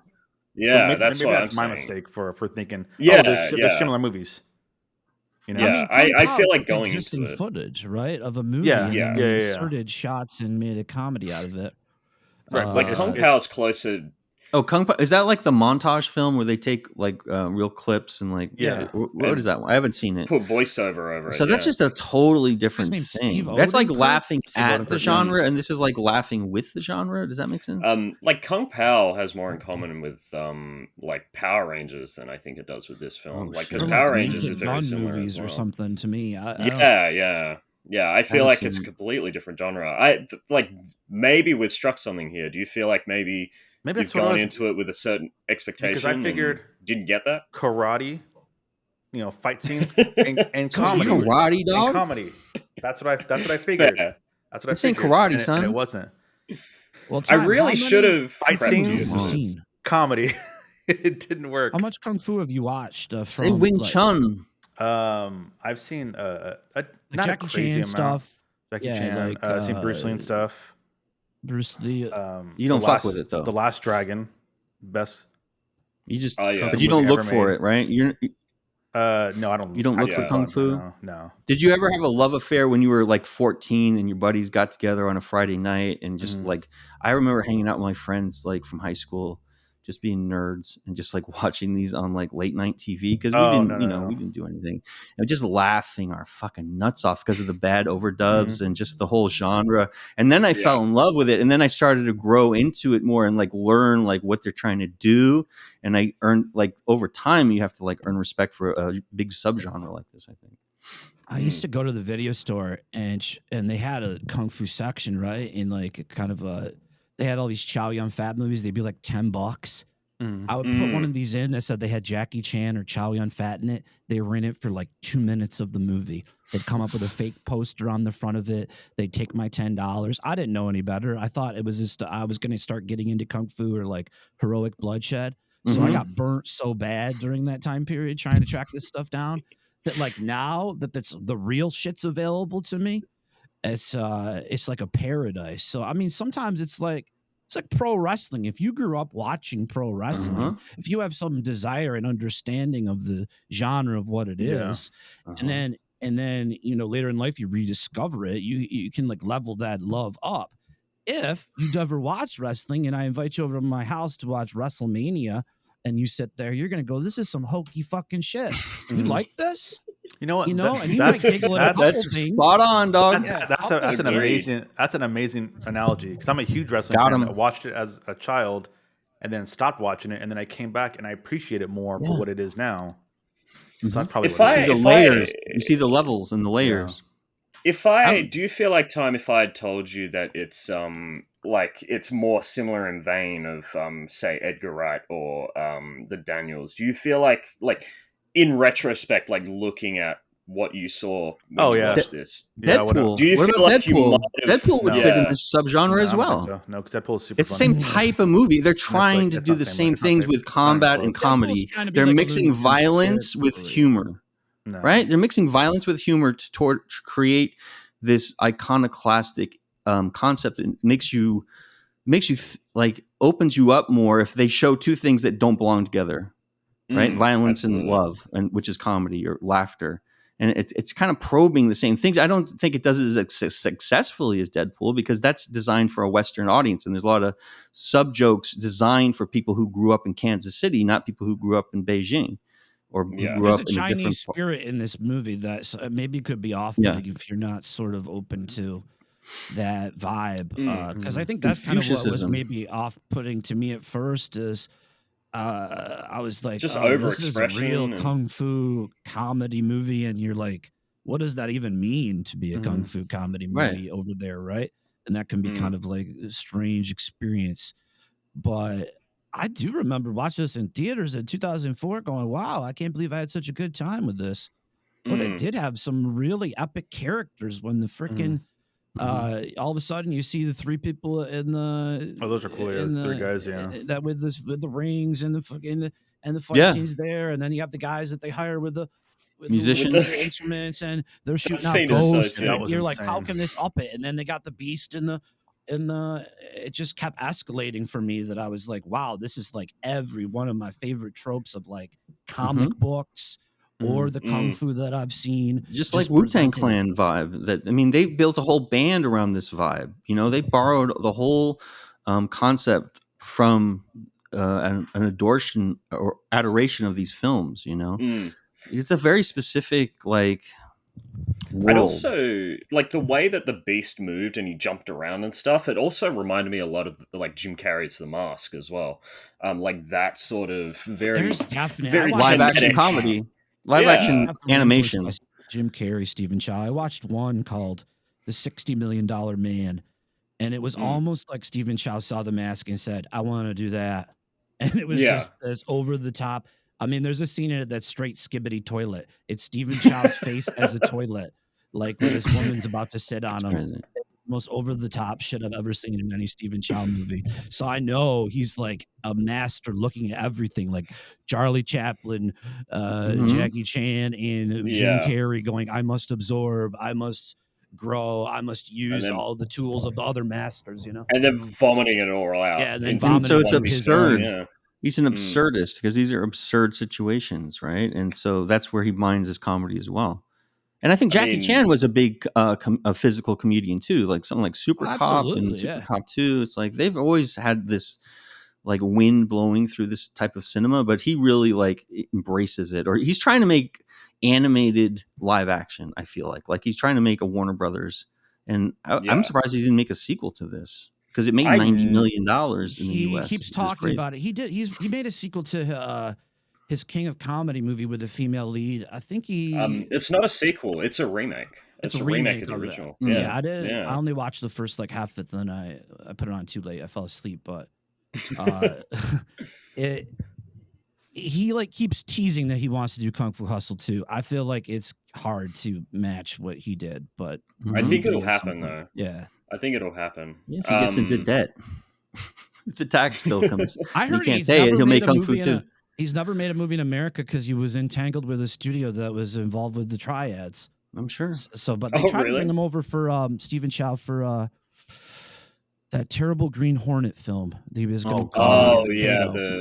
yeah, that's maybe what that's I'm my saying. mistake for thinking. Yeah, There's similar movies. I mean, I Kung Pao feel like took going existing into it. footage, right, of a movie, Yeah, and then yeah. they inserted shots and made a comedy out of it. Right, Like Kung Pao's closer. Oh, Kung Pao, is that like the montage film where they take like real clips and like what is that one? I haven't seen it. Put voiceover over So it. that's just a totally different name's thing. Steve That's like Odenkirk? laughing Steve at Odenkirk, the genre, and this is like laughing with the genre. Does that make sense? Like Kung Pao has more in common with like Power Rangers than I think it does with this film. Oh, Like shit. because Or Power like Rangers Naked is very Gun similar movies as well. or something to me. I I feel haven't like seen it's a it. completely different genre. Like maybe we've struck something here. Do you feel like maybe maybe you've that's what I gone was, into it with a certain expectation because I figured and didn't get that? karate, fight scenes and So it's comedy. karate, dog. And comedy. That's what I figured. Fair. That's what This I ain't figured. karate, and son. it wasn't. Well, I Tom, really how should many have Fight prepped scenes? you movies for have you this. seen? Comedy. It didn't work. How much kung fu have you watched Say from Wing like, Chun. I've seen like not Jackie a crazy Chan amount. stuff? Jackie Yeah, Chan. like, I've seen Bruce Lee and stuff. Bruce Lee. You don't fuck with it though. The Last Dragon, best. You just, Oh, yeah. but you don't look for it, right? No, I don't. You don't look for Yeah. kung fu. No. Did you ever have a love affair when you were like 14 and your buddies got together on a Friday night and just like, I remember hanging out with my friends like from high school, just being nerds and just like watching these on like late night TV because we didn't, we didn't do anything, and just laughing our fucking nuts off because of the bad overdubs and just the whole genre. And then I fell in love with it, and then I started to grow into it more and like learn like what they're trying to do. And I earned like over time, you have to like earn respect for a big subgenre like this, I think. I used to go to the video store and they had a kung fu section, right? In like a kind of they had all these Chow Yun Fat movies. They'd be like $10. I would put one of these in that said they had Jackie Chan or Chow Yun Fat in it. They were in it for like 2 minutes of the movie. They'd come up with a fake poster on the front of it. They'd take my $10. I didn't know any better. I thought it was just I was going to start getting into kung fu or like heroic bloodshed. So I got burnt so bad during that time period trying to track this stuff down that like now that that's the real shit's available to me, it's like a paradise. So I mean, sometimes it's like pro wrestling. If you grew up watching pro wrestling, if you have some desire and understanding of the genre of what it is, and then later in life you rediscover it, you can like level that love up. If you've ever watched wrestling and I invite you over to my house to watch WrestleMania and you sit there, you're gonna go, this is some hokey fucking shit. You like this? You know what? And you might giggle at a couple That's things. spot on, dog. That's an amazing analogy, because I'm a huge wrestling fan. I watched it as a child and then stopped watching it, and then I came back and I appreciate it more for what it is now. So that's probably what it is. You see the layers. You see the levels and the layers. Do you feel like, Time, if I had told you that it's like it's more similar in vein of say Edgar Wright or the Daniels, do you feel like in retrospect, like looking at what you saw when you watched this, Deadpool? Do you feel like Deadpool? Deadpool would fit in this subgenre as well. So. No, because Deadpool is super. It's the same type of movie. They're trying to do the same things with combat and comedy. They're mixing violence with humor. No. Right? They're mixing violence with humor to create this iconoclastic concept that makes you like opens you up more if they show two things that don't belong together, right? Violence and love, and which is comedy or laughter, and it's kind of probing the same things. I don't think it does it as successfully as Deadpool because that's designed for a Western audience, and there's a lot of sub jokes designed for people who grew up in Kansas City, not people who grew up in Beijing. Or grew up There's a Chinese spirit in this movie that maybe could be off-putting if you're not sort of open to that vibe. Because I think that's kind of what was maybe off-putting to me at first is I was like, just this is a real kung fu comedy movie, and you're like what does that even mean to be a kung fu comedy movie over there, right? And that can be kind of like a strange experience. But I do remember watching this in theaters in 2004 going, wow, I can't believe I had such a good time with this. But it did have some really epic characters when the freaking all of a sudden you see the three people in the those are cool. Yeah, three guys. Yeah, that with the rings and the fucking and the fight scenes there, and then you have the guys that they hire with the musicians, with the instruments, and they're shooting out scene is so ghosts. sick. And you're like, how can this up it? And then they got the beast in the it just kept escalating for me that I was like, wow, this is like every one of my favorite tropes of like comic books or the kung fu that I've seen. Just like Wu-Tang Clan vibe. That, I mean, they built a whole band around this vibe. You know, they borrowed the whole concept from an adoration or adoration of these films. You know, it's a very specific like world. And also, like the way that the Beast moved and he jumped around and stuff, it also reminded me a lot of like Jim Carrey's The Mask as well. Like that sort of very live action comedy. Live action animation. Jim Carrey, Stephen Chow. I watched one called The $60 Million Man, and it was almost like Stephen Chow saw The Mask and said, I want to do that. And it was just this over the top. I mean, there's a scene in it that's straight skibbity toilet. It's Stephen Chow's face as a toilet, like when this woman's about to sit on him. Most over the top shit I've ever seen in any Stephen Chow movie. So I know he's like a master looking at everything, like Charlie Chaplin, Jackie Chan, and Jim Carrey going, I must absorb, I must grow, I must use all the tools of the other masters, you know? And then vomiting it all out. Yeah, and then so it's absurd. He's an absurdist because these are absurd situations, right? And so that's where he minds his comedy as well. And I think Jackie Chan was a big a physical comedian too, like something like Super Cop and Super Cop 2. It's like they've always had this like wind blowing through this type of cinema, but he really like embraces it, or he's trying to make animated live action. I feel like he's trying to make a Warner Brothers, and I'm surprised he didn't make a sequel to this because it made $90 million in the US. He keeps talking about it. He made a sequel to his King of Comedy movie with a female lead. I think it's not a sequel. It's a remake. It's a remake of the original. Yeah, I did. I only watched the first like half of it, then I put it on too late. I fell asleep, but he like keeps teasing that he wants to do Kung Fu Hustle 2. I feel like it's hard to match what he did, but I think it'll happen though. Yeah, I think it'll happen. Yeah, if he gets into debt, if the tax bill comes, I heard he can't pay it. He'll make Kung Fu 2. He's never made a movie in America because he was entangled with a studio that was involved with the triads. I'm sure. So, but they tried to bring him over for Stephen Chow for that terrible Green Hornet film. He was going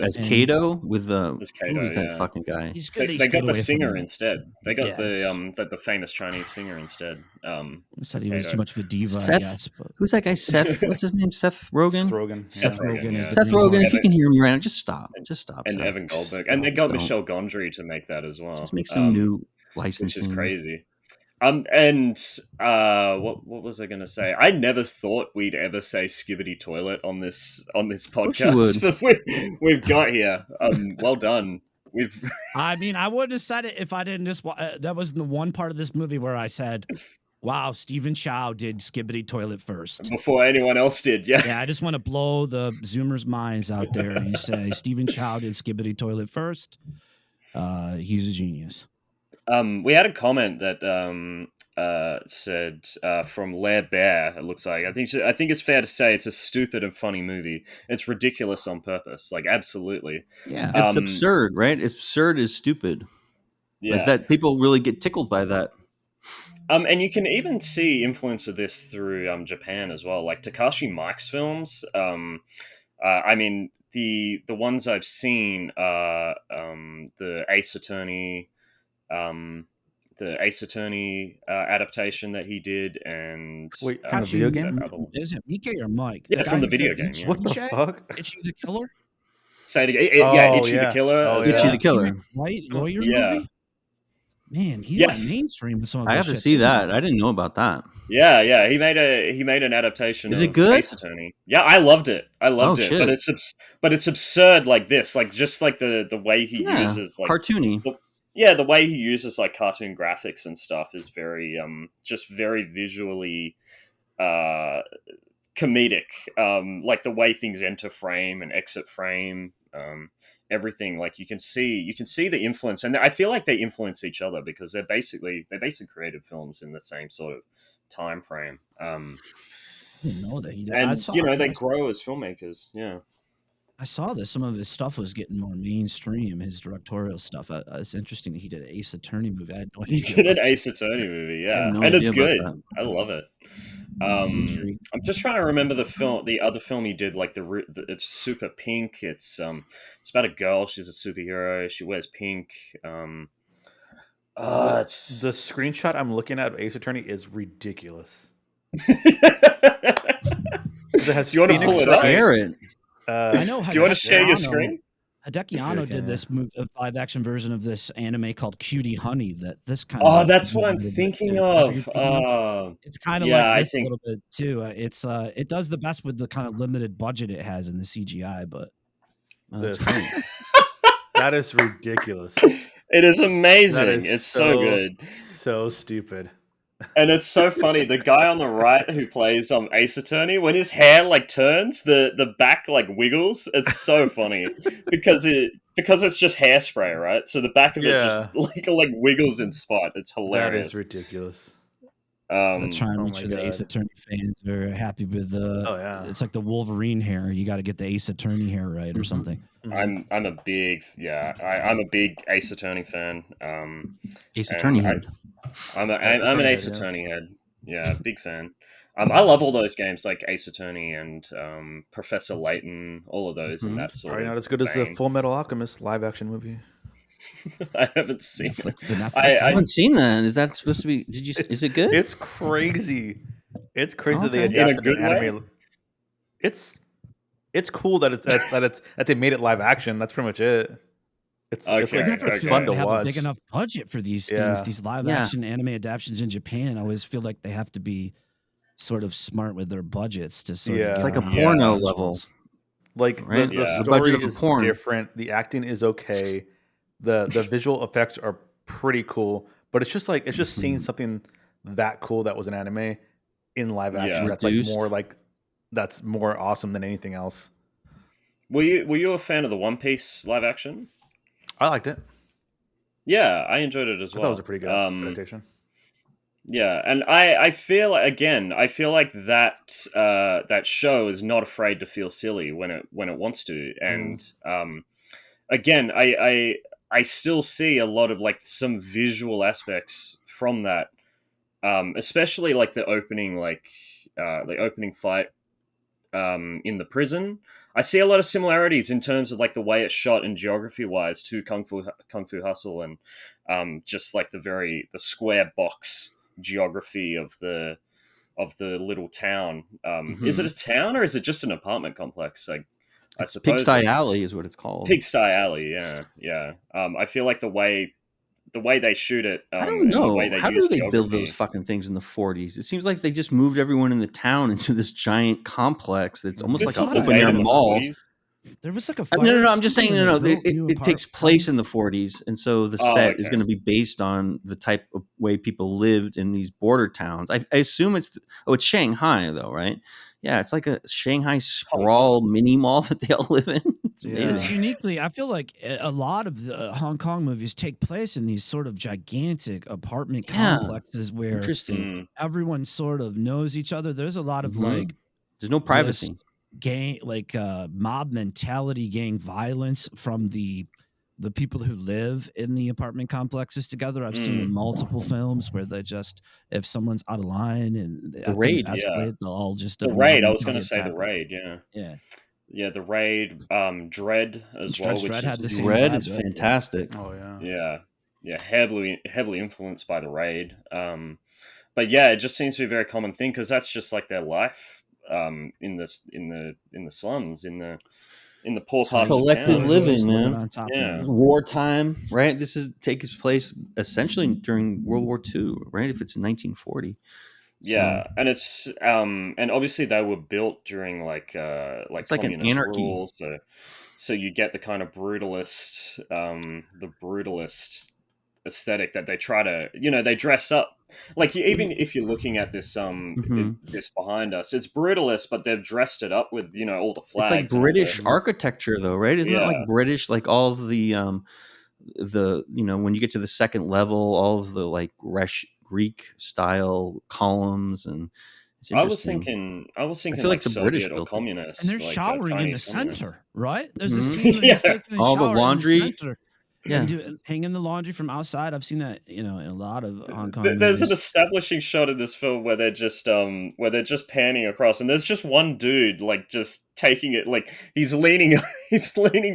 as Kato with who was that fucking guy? They got the singer instead. They got the famous Chinese singer instead. Said he was too much of a diva. I guess. But. Who's that guy? Seth? What's his name? Seth Rogen. Seth Rogen. Seth Rogen. If you can hear me right now, just stop. And Seth. Evan Goldberg, and they got Michelle Gondry to make that as well. Just make some new licensing, which is crazy. What was I going to say? I never thought we'd ever say skibbity toilet on this podcast, but we've got here. Well done. I mean, I wouldn't have said it if I didn't just. That was the one part of this movie where I said, "Wow, Stephen Chow did skibbity toilet first before anyone else did." Yeah, yeah. I just want to blow the Zoomers' minds out there and say Stephen Chow did skibbity toilet first. He's a genius. We had a comment that said from Lair Bear. It looks like I think it's fair to say it's a stupid and funny movie. It's ridiculous on purpose, like absolutely. Yeah, it's absurd, right? It's absurd is stupid. Yeah, like that people really get tickled by that. And you can even see influence of this through Japan as well, like Takashi Miike's films. I mean, the ones I've seen are the Ace Attorney. The Ace Attorney adaptation that he did, and wait, from the video game? Is it Mike or Mike? Yeah, from the video game. Yeah. What the fuck? Itchy the Killer? Say it again. Itchy the Killer. Itchy the Killer. Right? Lawyer movie? Man, he went mainstream with some of I have to see that. I didn't know about that. Yeah. He made an adaptation. Is it good? Ace Attorney. Yeah, I loved it. Shit. But it's absurd like this, like just like the way he uses like cartoony. yeah, the way he uses like cartoon graphics and stuff is very just very visually uh comedic. Like the way things enter frame and exit frame, everything. Like you can see the influence, and I feel like they influence each other because they basically created films in the same sort of time frame. I didn't know that he did. And they grow as filmmakers. Yeah. I saw that some of his stuff was getting more mainstream. His directorial stuff. It's interesting that he did an Ace Attorney movie. I had no He idea. did an Ace Attorney movie, I yeah, had no and it's idea about good. that. I love it. Intrigue. I'm just trying to remember the other film he did, like it's super pink. It's about a girl. She's a superhero. She wears pink. It's The screenshot I'm looking at of Ace Attorney is ridiculous. Do It has you want to Phoenix pull it up? Wright. Share it. I know. Do you want to share your screen? Hideki Anno did this live action version of this anime called Cutie Honey. That's kind Oh, of that's what I'm thinking of. It's kind of yeah, like I this a think little bit too. It does the best with the kind of limited budget it has in the CGI, but That's This. great. That is ridiculous. it is amazing. That is It's so good. So stupid. And it's so funny. The guy on the right who plays Ace Attorney, when his hair like turns, the back like wiggles. It's so funny because it's just hairspray, right? So the back of it just like wiggles in spot. It's hilarious. That is ridiculous. Let's try and oh make my sure the Ace God. Attorney fans are happy with Oh yeah. It's like the Wolverine hair. You got to get the Ace Attorney hair right or something. I'm a big I'm a big Ace Attorney fan. Ace Attorney head. I'm an Ace Attorney head. Yeah, big fan. I love all those games like Ace Attorney and Professor Layton, all of those and that sort Probably of. not as good as the Full Metal Alchemist live action movie. I haven't seen it. I haven't seen that. Is that supposed to be? Is it good? It's crazy. It's crazy that they In a adapted good an anime. It's cool that that they made it live action. That's pretty much it. It's Okay, I never okay. feel fun like to they have watch. a big enough budget for these Yeah. things. These live action anime adaptations in Japan, I always feel like they have to be sort of smart with their budgets to sort Yeah. of It's get like a around porno those level. ones. Like Right? the Yeah. The story budget of a is porn. different. The acting is okay. The visual effects are pretty cool, but it's just seeing something that cool that was an anime in live action. Yeah. That's like Reduced. that's more awesome than anything else. Were you a fan of the One Piece live action? I liked it. Yeah, I enjoyed it as I well. thought it was a pretty good adaptation. Yeah, and I feel like that show is not afraid to feel silly when it wants to, and again, I still see a lot of like some visual aspects from that, especially like the opening fight in the prison. I see a lot of similarities in terms of like the way it's shot and geography wise to Kung Fu Hustle and just like the square box geography of the little town. Is it a town or is it just an apartment complex? I suppose Pigsty Alley is what it's called. Pigsty Alley, yeah. I feel like the way they shoot it, I don't and the know. way they How use do they build geography. those fucking things in the 40s? It seems like they just moved everyone in the town into this giant complex that's almost This like wasn't an open made air in the mall. 40s. There was like a No. I'm just saying, it takes place in the 40s, and so the set is going to be based on the type of way people lived in these border towns. I assume it's Shanghai though, right? Yeah, it's like a Shanghai sprawl mini mall that they all live in. It's amazing. It's uniquely, I feel like a lot of the Hong Kong movies take place in these sort of gigantic apartment complexes where everyone sort of knows each other. There's a lot of like, there's no privacy. Gang mob mentality, gang violence from the people who live in the apartment complexes together. I've seen in multiple films where they just, if someone's out of line and The Raid, escalate, they'll all just the Raid. I was going to say the Raid, yeah, the Raid, Dread as well. Dread had the same Dread vibe, is right? fantastic. Oh yeah, heavily influenced by the Raid. But yeah, it just seems to be a very common thing because that's just like their life in the slums, in the poor parts of collective town. living, man. Yeah. Wartime, right? This takes place essentially during World War II, right? If it's in 1940. Yeah, and it's and obviously they were built during like it's like an communist anarchy. rule, so you get the kind of brutalist aesthetic that they try to, they dress up. Like even if you're looking at this this behind us, it's brutalist, but they've dressed it up with all the flags. It's like British architecture, though, right? Isn't it like British, like all of the when you get to the second level, all of the like Greek style columns, and it's I was interesting. thinking I feel like the Soviet British or built it. communist, And they're like showering in the Chinese communist. center, right? There's a scene where he's taking a all the shower laundry. in the center. Yeah, and hanging the laundry from outside. I've seen that, in a lot of Hong Kong There's an movies. establishing shot in this film where they're just panning across, and there's just one dude like just taking it, like he's leaning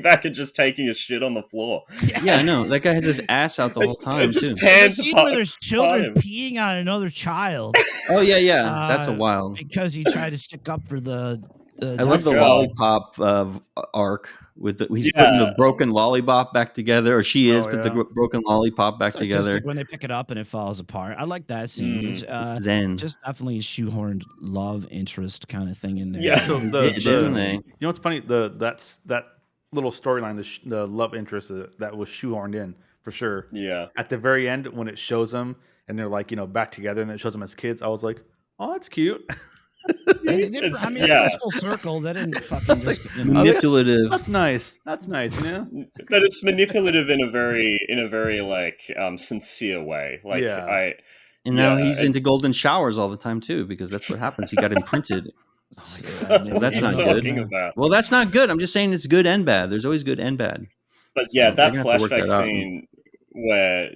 back and just taking a shit on the floor. Yeah, I know. That guy has his ass out the whole time It just too. There's a pans scene apart- where there's children peeing on another child. Oh yeah, that's a wild. Because he tried to stick up for the I love the girl. lollipop arc with he's putting the broken lollipop back together, or she is put the broken lollipop back together. When they pick it up and it falls apart. I like that scene. It's Zen. just definitely a shoehorned love interest kind of thing in there. Yeah. So you know what's funny? That little storyline, the love interest that was shoehorned in for sure. Yeah. At the very end, when it shows them and they're like back together, and it shows them as kids, I was like, oh, that's cute. It's full circle. They didn't fucking just manipulative. That's nice. That's nice, But it's manipulative in a very like sincere way. Like and now he's into golden showers all the time too, because that's what happens. He got imprinted. So that's not good. Well, that's not good. I'm just saying it's good and bad. There's always good and bad. But yeah, that flashback scene where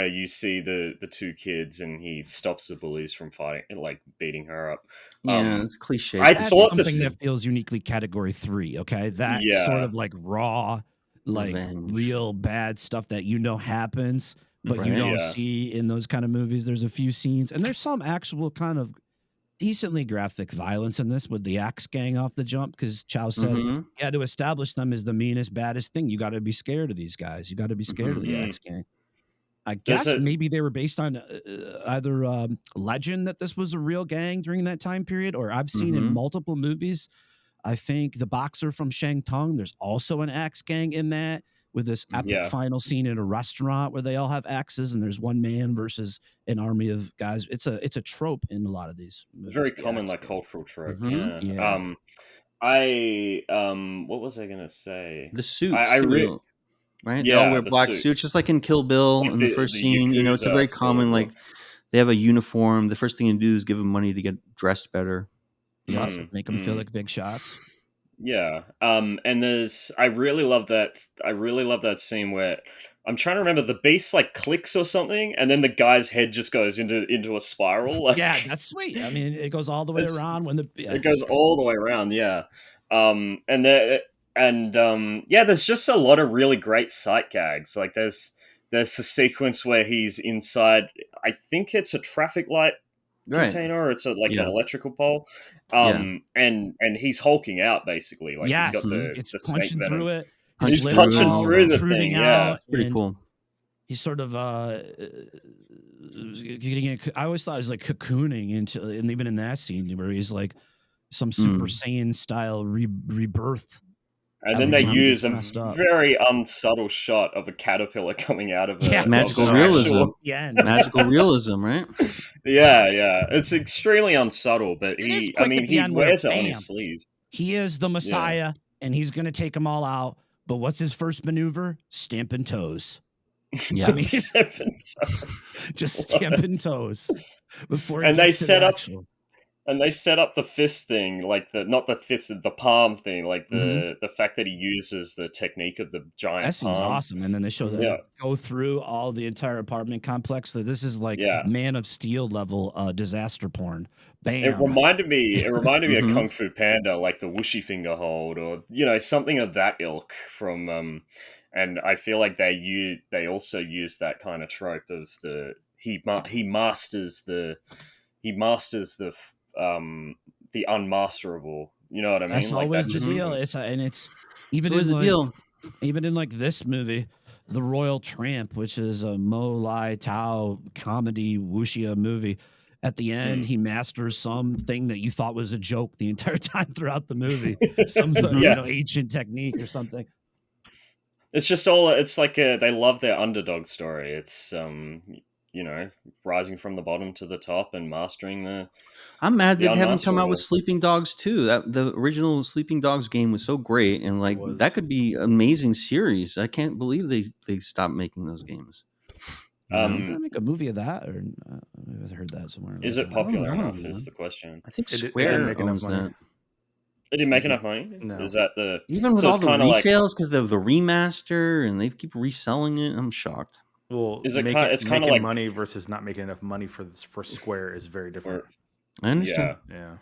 you see the two kids and he stops the bullies from fighting, like beating her up. Yeah, it's cliche. I thought something that feels uniquely category 3. Okay, that sort of like raw, like real bad stuff that happens, but you don't see in those kind of movies. There's a few scenes, and there's some actual kind of decently graphic violence in this with the axe gang off the jump, because Chow said you had to establish them as the meanest, baddest thing. You got to be scared of these guys. You got to be scared of the axe gang. I guess maybe they were based on either legend that this was a real gang during that time period, or I've seen in multiple movies. I think The Boxer from Shangtung, there's also an axe gang in that, with this epic final scene in a restaurant where they all have axes and there's one man versus an army of guys. It's a trope in a lot of these movies. Very common, like cultural trope. What was I gonna say? The suits, right? Yeah, they all wear black suits, just like in Kill Bill in the first scene. It's a very common, like they have a uniform. The first thing you do is give them money to get dressed better. Make them feel like big shots. Yeah. And I really love that scene where I'm trying to remember, the beast like clicks or something, and then the guy's head just goes into a spiral. Like, yeah, that's sweet. I mean, it goes all the way around it goes all the way around. Yeah. There's just a lot of really great sight gags. Like there's a sequence where he's inside, I think it's a traffic light container, or it's an electrical pole, and he's hulking out basically, like he's got the punching snake through it. He's punching through the thing. Yeah, it's pretty cool. He's sort of getting it. I always thought it was like cocooning into, and even in that scene where he's like some Super Saiyan style rebirth. And then they use a very unsubtle shot of a caterpillar coming out of a magical realism. Magical realism, right? Yeah. It's extremely unsubtle, but he wears it on his sleeve. He is the Messiah, and he's going to take them all out. But what's his first maneuver? Stamping toes. Yeah, stamping toes. Just stamping toes before. And they set up. And they set up the fist thing, like not the fist, the palm thing, like the fact that he uses the technique of the giant. That seems awesome. And then they show them go through all the entire apartment complex. So this is like Man of Steel level disaster porn. Bam! It reminded me of Kung Fu Panda, like the whooshy finger hold, or something of that ilk from. And I feel like they also use that kind of trope of he masters the unmasterable. You know what I mean? That's like always the deal. It's even in the deal. Even in like this movie, The Royal Tramp, which is a Mo Lai Tao comedy wuxia movie. At the end, he masters something that you thought was a joke the entire time throughout the movie, some ancient technique or something. It's just all. It's like they love their underdog story. It's rising from the bottom to the top and mastering the I'm mad the they haven't come out with unmasterable. Sleeping Dogs 2. That the original Sleeping Dogs game was so great, and like was. that could be an amazing series. I can't believe they stopped making those games. You know? Are you gonna make a movie of that, or I've heard that somewhere. Is like it that. I don't popular know, enough? man. Is the question. I think It didn't Square make enough owns money. that. It didn't make enough money. No. Is that the Even with so all it's the kind of like resales, because of the remaster, and they keep reselling it. I'm shocked. Well, Is it making, it's kind of making like money versus not making enough money for Square is very different. I understand. yeah, Yeah.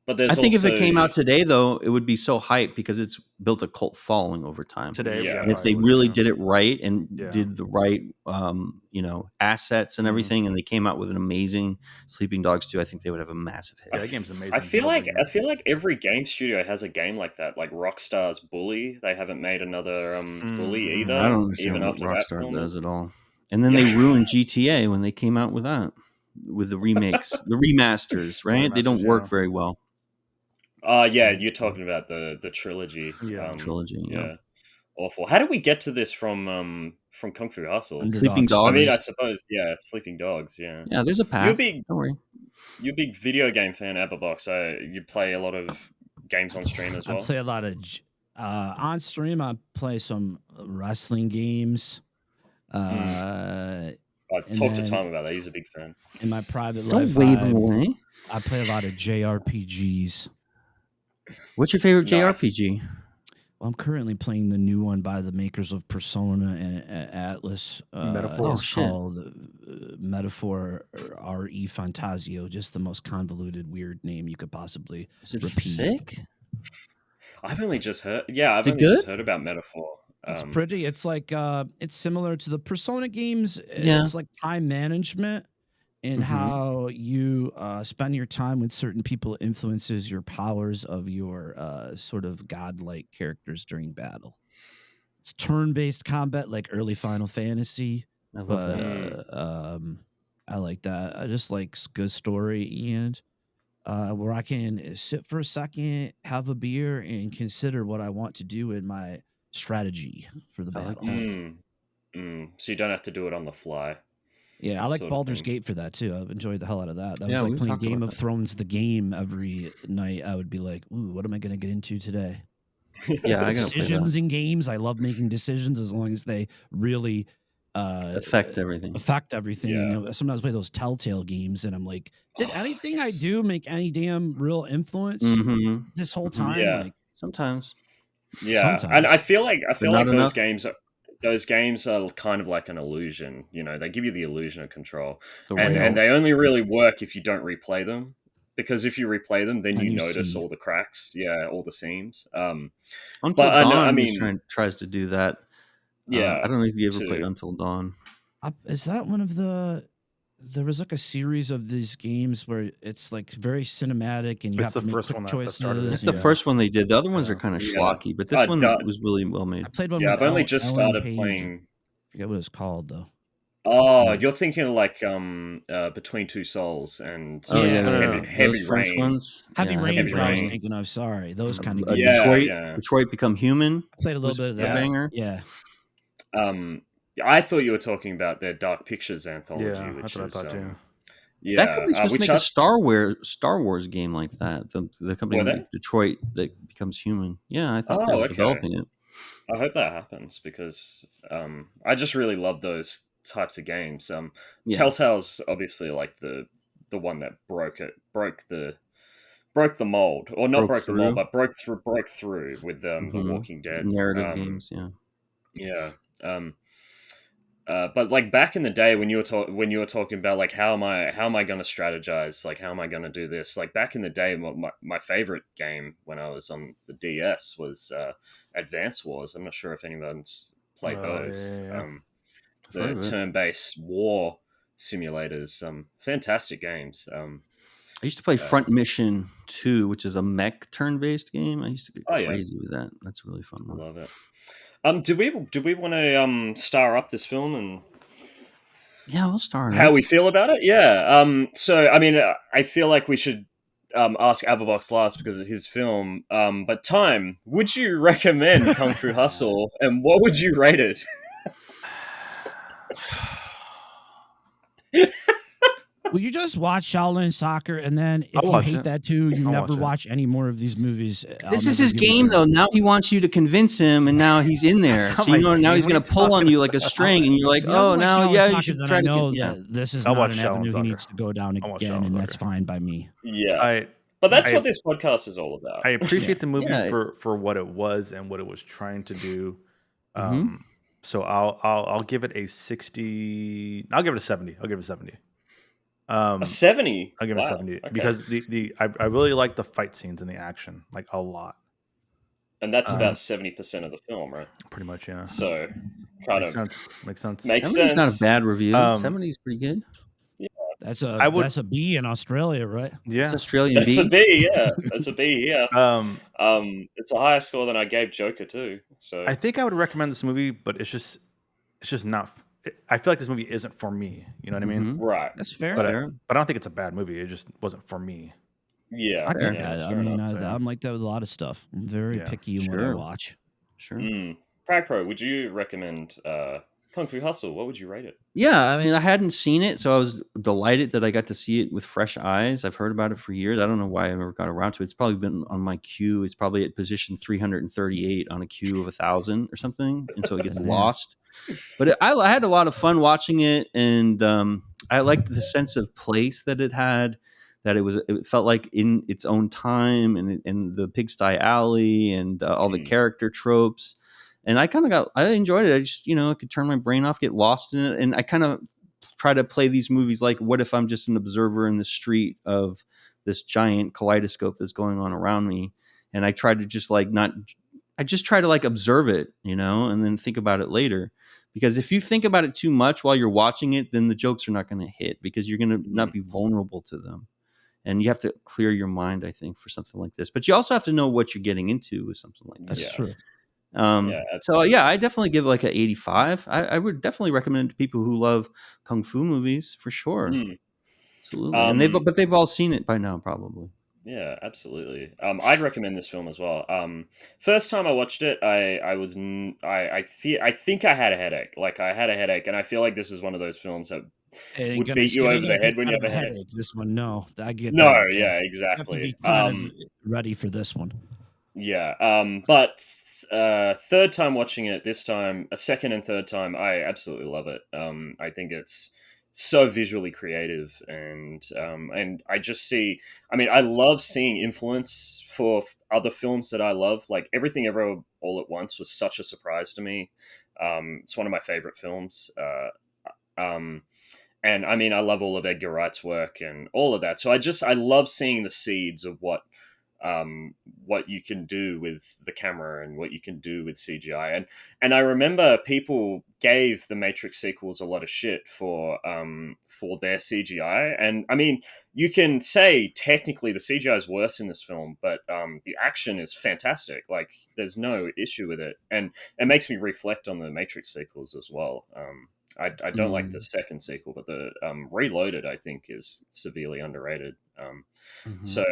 but there's I think also if it came out today, though, it would be so hyped because it's built a cult following over time. Today, Yeah. yeah, And if they probably would, really yeah. did it right and Yeah. did the right, assets and Mhm. everything, and they came out with an amazing Sleeping Dogs 2, I think they would have a massive hit. Yeah, that game's amazing. I feel love like that game. every game studio has a game like that. Like Rockstar's Bully, they haven't made another Bully either. I don't understand even what after that Rockstar film. does at all. And then they ruined GTA when they came out with that, with the remakes, the remasters, right? They don't work very well. Yeah, you're talking about the trilogy. Yeah. Trilogy, yeah, awful. How did we get to this from Kung Fu Hustle? Sleeping Underdogs. Dogs. I mean, I suppose Sleeping Dogs. Yeah, Yeah, there's a path. Don't worry. You're a big video game fan, Abbabox. You play a lot of games on stream as well. I play a lot of on stream. I play some wrestling games. I talked to Tom about that. He's a big fan. In my private Don't life, wave them away. I play a lot of JRPGs. What's your favorite Nice. JRPG? Well, I'm currently playing the new one by the makers of Persona and Atlas. Metaphor? It's called Metaphor RE Fantasio. Just the most convoluted, weird name you could possibly Is it repeat. sick? I've only just heard. Yeah, I've Is it only just good? heard about Metaphor. It's pretty. It's like it's similar to the Persona games. Yeah. It's like time management and how you spend your time with certain people influences your powers of your sort of godlike characters during battle. It's turn-based combat like early Final Fantasy. I love But that. I like that. I just like good story and where I can sit for a second, have a beer, and consider what I want to do in my strategy for the I like battle. So you don't have to do it on the fly. Yeah, I like sort of Baldur's thing. Gate for that too. I've enjoyed the hell out of that. That Yeah, was like we've playing talked about Game of that. Thrones, the game every night. I would be like, ooh, what am I going to get into today? Yeah, I gotta play Decisions that. in games. I love making decisions as long as they really Affect everything. everything. Yeah. And sometimes I play those Telltale games, and I'm like, did anything I do make any damn real influence this whole time? Yeah. Like Sometimes. Yeah, sometimes. and I feel like not those enough. games are kind of like an illusion. You know, they give you the illusion of control, The and rails. they only really work if you don't replay them. Because if you replay them, then And you you notice see. all the cracks, all the seams. Until but I know- Dawn I mean- tries to do that. Yeah, I don't know if you ever too. played Until Dawn. Is that one of the? There was like a series of these games where it's like very cinematic, and you It's have to the make first quick one that choices. started it. That's the first one they did. The other ones are Yeah. kind of Yeah. schlocky, but this one Dawn- was really well made. I played one Yeah, with I've only just Ellen started Page. playing. I forget what it's called though. Oh, Yeah. you're thinking of like Between Two Souls and Oh yeah, Yeah. Heavy those French Rain. ones. Heavy Yeah, Rain is what I was Rain. thinking of. Sorry, those kind of Yeah, games. yeah. Detroit Become Human. I played a little was bit of a that. banger. Yeah. I thought you were talking about their Dark Pictures anthology, Yeah, which that's what I is thought too. yeah, That company's supposed to which make I- a Star Wars game like that. The company Were in they? Detroit that becomes human. Yeah, I thought they Oh, were okay. developing it. I hope that happens because I just really love those types of games. Yeah. Telltale's obviously like the one that broke the mold, or not broke the mold, but broke through with The Walking Dead Narrative games. Yeah. Yeah. But like back in the day when you were talking about like how am I going to strategize, like how am I going to do this, like back in the day my favorite game when I was on the DS was Advance Wars. I'm not sure if anyone's played those. Yeah. The turn-based war simulators, fantastic games. I used to play Front Mission 2, which is a mech turn-based game. I used to get crazy with that. That's a really fun one. I love it. Do we want to star up this film and yeah, we'll star it. How we feel about it? Yeah. So I mean, I feel like we should ask Abbabox last because of his film. But Time, would you recommend Kung Fu Hustle, and what would you rate it? Will you just watch Shaolin Soccer, and then if I'll you watch hate it. that too, you I'll never watch it. watch any more of these movies? This is his game, though. Now he wants you to convince him, and now he's in there. That's So not you know my now game. he's What are going you to pull on talking you like a about? string, and you're like, If he doesn't oh, like now Shaolin yeah, you Soccer, should then try I to know get yeah. that this is I'll not watch an Shaolin avenue he Soccer. needs to go down I'll watch again, Shaolin and that's Soccer. fine by me. Yeah, but that's I- what this podcast is all about. I appreciate the movie Yeah. for what it was and what it was trying to do. Mhm. So I'll give it a 60. I'll give it a 70. I'll give it a 70. A 70. I'll give it a Wow. 70 Okay. because I really like the fight scenes and the action like a lot. And that's about 70% of the film, right? Pretty much, yeah. So, kind Makes of sense. Makes sense. makes 70's not a sense. bad review. Um, 70 is pretty good. That's I would- a B in Australia, right? Yeah. It's Australian That's a B. B, yeah. That's a B, yeah. Um, It's a higher score than I gave Joker too. So I think I would recommend this movie, but it's just not. I feel like this movie isn't for me. You know what I mean? Mhm. right, That's fair. But Fair. I don't think it's a bad movie. It just wasn't for me. yeah, I get yeah, that. that's I fair mean, enough. So, yeah. I'm like that with a lot of stuff. I'm very Yeah, picky in what I sure. watch. Sure. Pragpro, would you recommend Kung Fu Hustle? What would you rate it? Yeah, I mean, I hadn't seen it, so I was delighted that I got to see it with fresh eyes. I've heard about it for years. I don't know why I never got around to it. It's probably been on my queue. It's probably at position 338 on a queue of 1,000 or something, and so it gets Man. lost. But I had a lot of fun watching it, and I liked the sense of place that it had. That it felt like in its own time, and the pigsty alley, and all the character tropes. And I enjoyed it. I just, I could turn my brain off, get lost in it. And I kind of try to play these movies like, what if I'm just an observer in the street of this giant kaleidoscope that's going on around me? And I try to just try to observe it, and then think about it later. Because if you think about it too much while you're watching it, then the jokes are not going to hit because you're going to not be vulnerable to them. And you have to clear your mind, I think, for something like this. But you also have to know what you're getting into with something like this. That's true. So I definitely give like an 85. I would definitely recommend it to people who love kung fu movies for sure. Absolutely. And they've all seen it by now, probably. Yeah, absolutely. I'd recommend this film as well. First time I watched it, I think I had a headache. Like I had a headache, and I feel like this is one of those films that would beat you over the head when you have a headache. This one, no, I get No, that. yeah, You exactly. have to be kind of ready for this one. Yeah, but third time watching it, this time, a second and third time, I absolutely love it. I think it's so visually creative, and I just see. I mean, I love seeing influence for other films that I love. Like Everything Ever All at Once was such a surprise to me. It's one of my favorite films. And I mean, I love all of Edgar Wright's work and all of that. So I love seeing the seeds of what you can do with the camera and what you can do with CGI. And I remember people gave the Matrix sequels a lot of shit for their CGI. And I mean, you can say technically the CGI is worse in this film, but the action is fantastic. Like there's no issue with it. And it makes me reflect on the Matrix sequels as well. I don't like the second sequel, but the Reloaded, I think, is severely underrated. So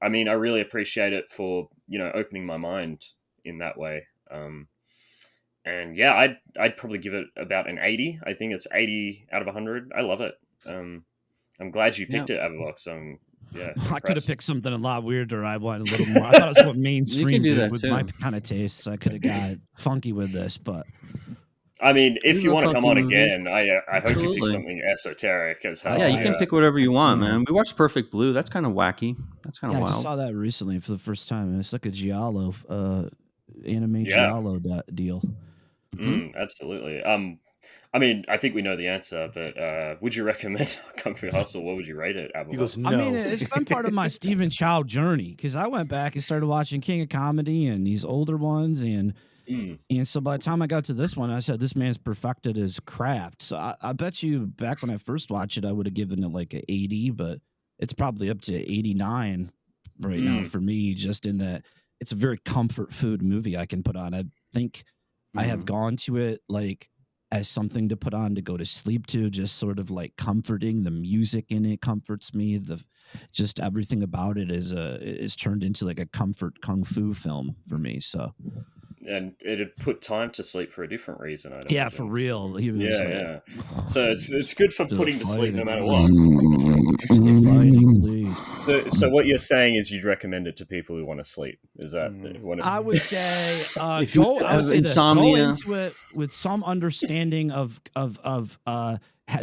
I mean, I really appreciate it for opening my mind in that way. And yeah, I'd probably give it about an 80. I think it's 80 out of 100. I love it. I'm glad you picked it, Abbabox. Yeah, I could have picked something a lot weirder. I wanted a little more. I thought it was what mainstream did with my kind of tastes. I could have got funky with this, but. I mean, if you want to come on movies. again, I hope you pick something esoteric as hell. Yeah, you can pick whatever you want, man. We watched Perfect Blue. That's kind of wacky. That's kind of wild. I just saw that recently for the first time. It's like a giallo, anime giallo deal. Absolutely. I mean, I think we know the answer, but would you recommend Kung Fu Hustle? What would you rate it? He goes, no. I mean, it's been part of my Stephen Chow journey because I went back and started watching King of Comedy and these older ones, and so by the time I got to this one, I said, this man's perfected his craft. So I bet you back when I first watched it, I would have given it like an 80, but it's probably up to 89 right now for me, just in that it's a very comfort food movie I can put on. I think I have gone to it like as something to put on to go to sleep to, just sort of like comforting. The music in it comforts me. Just everything about it is turned into like a comfort kung fu film for me. So, and it'd put time to sleep for a different reason, I'd yeah, imagine. for real. He was Yeah, like, yeah. So it's good for to putting to sleep no fighting matter league. what. Fighting league. So what you're saying is you'd recommend it to people who want to sleep. Is that one of I would say If you I would have say this. Go insomnia, into it with some understanding of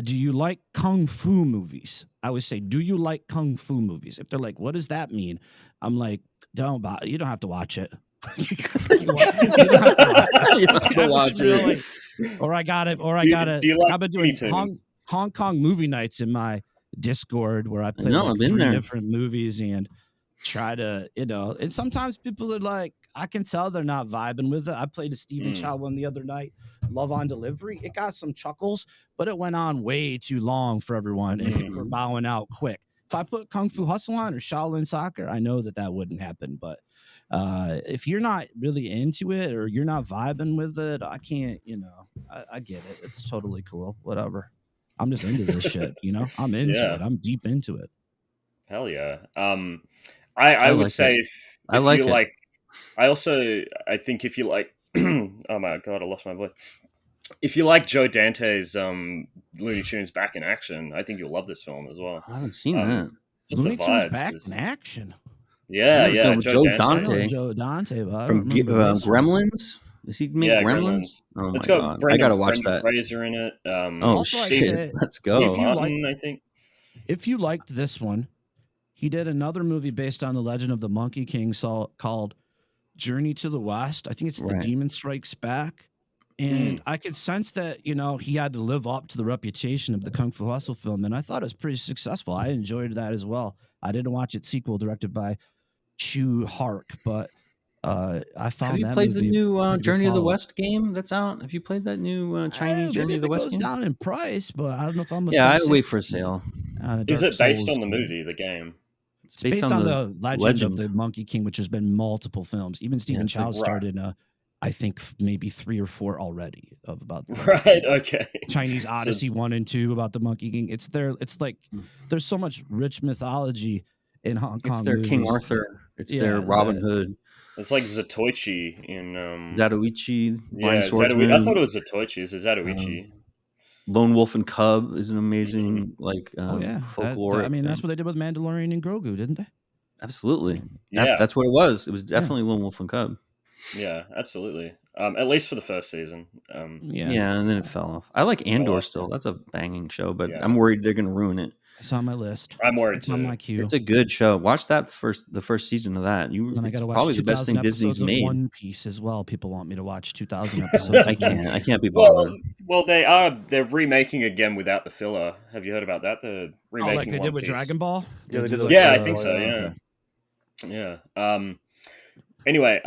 do you like kung fu movies? I would say, do you like kung fu movies? If they're like, what does that mean? I'm like, you don't have to watch it. You don't have to watch it. you have to watch it. Really, or I got it. Or I got it. Do you Like, like I've been Looney doing Tunes? Hong Kong movie nights in my Discord where I play No, like I've been 3 there. different movies and try to, and sometimes people are like, I can tell they're not vibing with it. I played a Stephen Chow one the other night, Love on Delivery. It got some chuckles, but it went on way too long for everyone and people were bowing out quick. If I put Kung Fu Hustle on or Shaolin Soccer, I know that wouldn't happen. But if you're not really into it or you're not vibing with it, I can't, I get it. It's totally cool. Whatever. I'm just into this shit, I'm into it. I'm deep into it. Hell yeah. I would like say it. if I like you it. like, I think if you like, oh my god, I lost my voice. If you like Joe Dante's Looney Tunes back in action, I think you'll love this film as well. I haven't seen that. Just Looney the Tunes vibes back is- in action. Yeah, I've done with Joe I know Dante Joe Dante, but I don't from remember this one. Gremlins. Does he make Yeah, Gremlins? Oh my It's got god, I Brendan, gotta watch Brendan that. Fraser in it. Oh Also, I'd shit, say let's Steve go. if you Martin, I think. If you liked this one, he did another movie based on the legend of the Monkey King called Journey to the West. I think it's The Right. Demon Strikes Back. And I could sense that, he had to live up to the reputation of the Kung Fu Hustle film. And I thought it was pretty successful. I enjoyed that as well. I didn't watch its sequel directed by Chu Hark, but I found Have you that played movie the new pretty good Journey of the follow-up. West game that's out? Have you played that new Chinese Journey Maybe of if the it West goes game? down in price, but I don't know if I'm Yeah, I'd wait for a sale. Is it based on the game. movie, the game? It's Based on the legend of the Monkey King, which has been multiple films. Even Stephen it's like- Chow started, I think maybe 3 or 4 already of about the Right. Okay. Chinese So Odyssey it's- 1 and 2 about the Monkey King. It's like there's so much rich mythology in Hong Kong. It's their movies. King Arthur. It's their Robin Hood. It's like Zatoichi in Zatoichi, yeah, Blind Swordsman. I thought it was Zatoichi. It's Zatoichi. Lone Wolf and Cub is an amazing folklore. I mean, that's what they did with Mandalorian and Grogu, didn't they? Absolutely. Yeah. That's what it was. It was definitely Lone Wolf and Cub. Yeah, absolutely. At least for the first season. Yeah, and then it fell off. I like Andor off, still. That's a banging show, but Yeah. I'm worried they're going to ruin it. It's on my list. I'm worried It's on too. my queue. It's a good show. Watch the first season of that. Then I It's got to watch probably the 2,000 best thing episodes Disney's of made. One Piece as well. People want me to watch 2,000 episodes. I can't be bothered. Well, they're remaking again without the filler. Have you heard about that? The remaking like they One did with Piece. Dragon Ball? Yeah, they did like with Yeah, I Dragon think Ball, so. yeah. Yeah. Yeah. Anyway,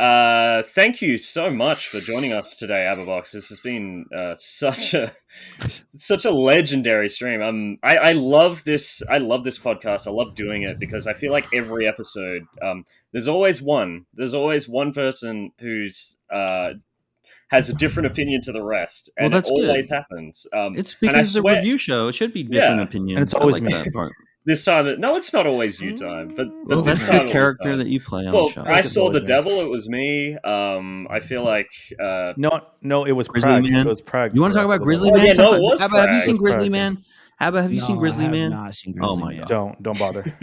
thank you so much for joining us today, Abbabox. This has been such a legendary stream. I love this. I love this podcast. I love doing it because I feel like every episode, there's always one person who's has a different opinion to the rest, and that's it always good. happens. It's and I because it's a swear- review show. It should be different Yeah. opinions. And it's I always like me. that part. This time, no, it's not always you, time, but Well, this that's time the it was character time. that you play on Well, the show. I It's saw the always me. devil. It was me. I feel like No, it was Grizzly Prag. Man. It was Prag. You want to for talk us about for the Grizzly Oh, Man? yeah, no, it Sometime- was Abba, have you Prag. seen It was Grizzly Prag. Man? Abba, have you seen No, Grizzly I have Man? not seen Oh Grizzly my Man. God. Don't bother.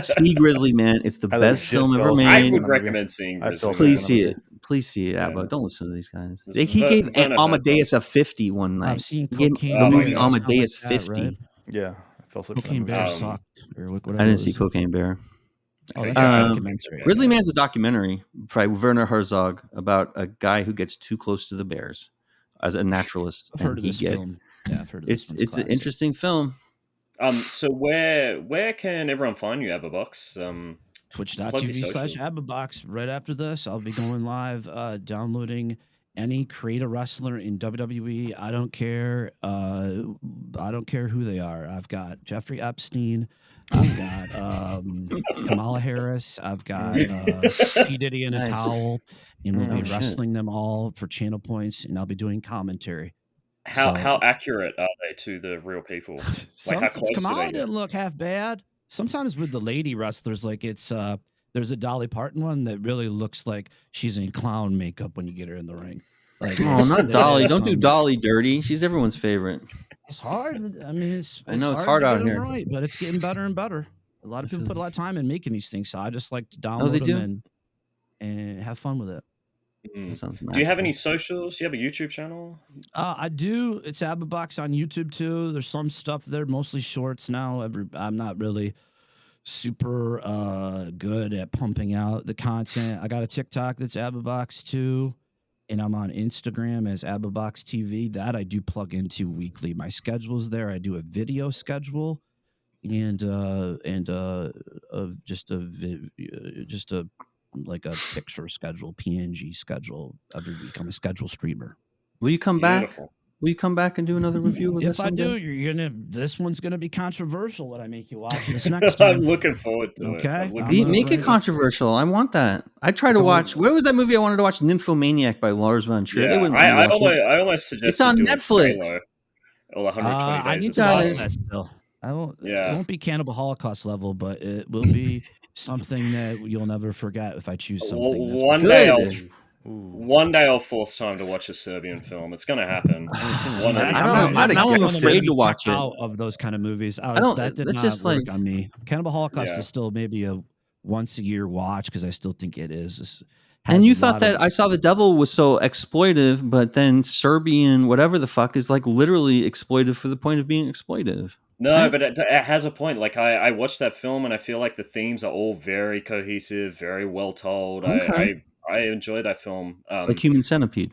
See Grizzly Man. It's the I best legit film ever fell asleep I made. in would the movie. recommend seeing I Grizzly fell Man. Please asleep see in it. Please see it, Abba. Yeah. Don't listen to these guys. It's He gave Werner Amadeus Herzog. a 50 one night. I've seen He gave Cocaine the Bear. movie Yeah. It's kinda Amadeus like that, 50. right? Yeah, I fell asleep in Cocaine the Bear movie. sucked, or whatever. I didn't it see was. Cocaine Bear. Oh, that's Yeah, a I documentary. Grizzly Man's a documentary by Werner Herzog about a guy who gets too close to the bears as a naturalist. I've heard and of he this get- film. Yeah, I've heard of this It's one's it's an classic. interesting film. So where can everyone find you, Abbabox? Plug your Twitch.tv/Abbabox. Right after this, I'll be going live, downloading any creator wrestler in WWE. I don't care. I don't care who they are. I've got Jeffrey Epstein. I've got Kamala Harris. I've got P. Diddy in a Nice. towel. And we'll Oh, be shit. wrestling them all for channel points. And I'll be doing commentary. How accurate are they to the real people? Like how close do Kamala they get? didn't look half bad. Sometimes with the lady wrestlers, like it's there's a Dolly Parton one that really looks like she's in clown makeup when you get her in the ring. Like, Oh, not Dolly! Don't do Dolly dirty. She's everyone's favorite. It's hard. I mean, it's hard to out get them here. right, but it's getting better and better. A lot of people put a lot of time in making these things, so I just like to they download do? them and have fun with it. That sounds Do you have any socials? Do you have a YouTube channel? I do. It's Abbabox on YouTube too. There's some stuff there, mostly shorts now. I'm not really super good at pumping out the content. I got a TikTok that's Abbabox too, and I'm on Instagram as Abbabox TV. That I do plug into weekly. My schedule's there. I do a video schedule and just a like a picture schedule, PNG schedule every week. I'm a schedule streamer. Will you come back? Will you come back and do another review? If I do, this one's gonna be controversial. What I make you watch this next time. I'm looking forward to it. Okay, make it controversial. I want that. I try to watch. Where was that movie I wanted to watch? Nymphomaniac by Lars von Trier. Yeah, I almost suggested it's on Netflix. Salo, 120 days. I need to watch that still. I won't. Yeah. It won't be Cannibal Holocaust level, but it will be something that you'll never forget if I choose something. One day I'll force time to watch a Serbian film. It's going to happen. I'm afraid to watch it. Out of those kind of movies, that did not work on me. Cannibal Holocaust is still maybe a once a year watch because I still think it is. And you thought that I Saw the Devil was so exploitive, but then Serbian whatever the fuck is like literally exploitive for the point of being exploitive. No, but it has a point. Like I watched that film and I feel like the themes are all very cohesive, very well told. Okay. I enjoy that film. Like Human Centipede.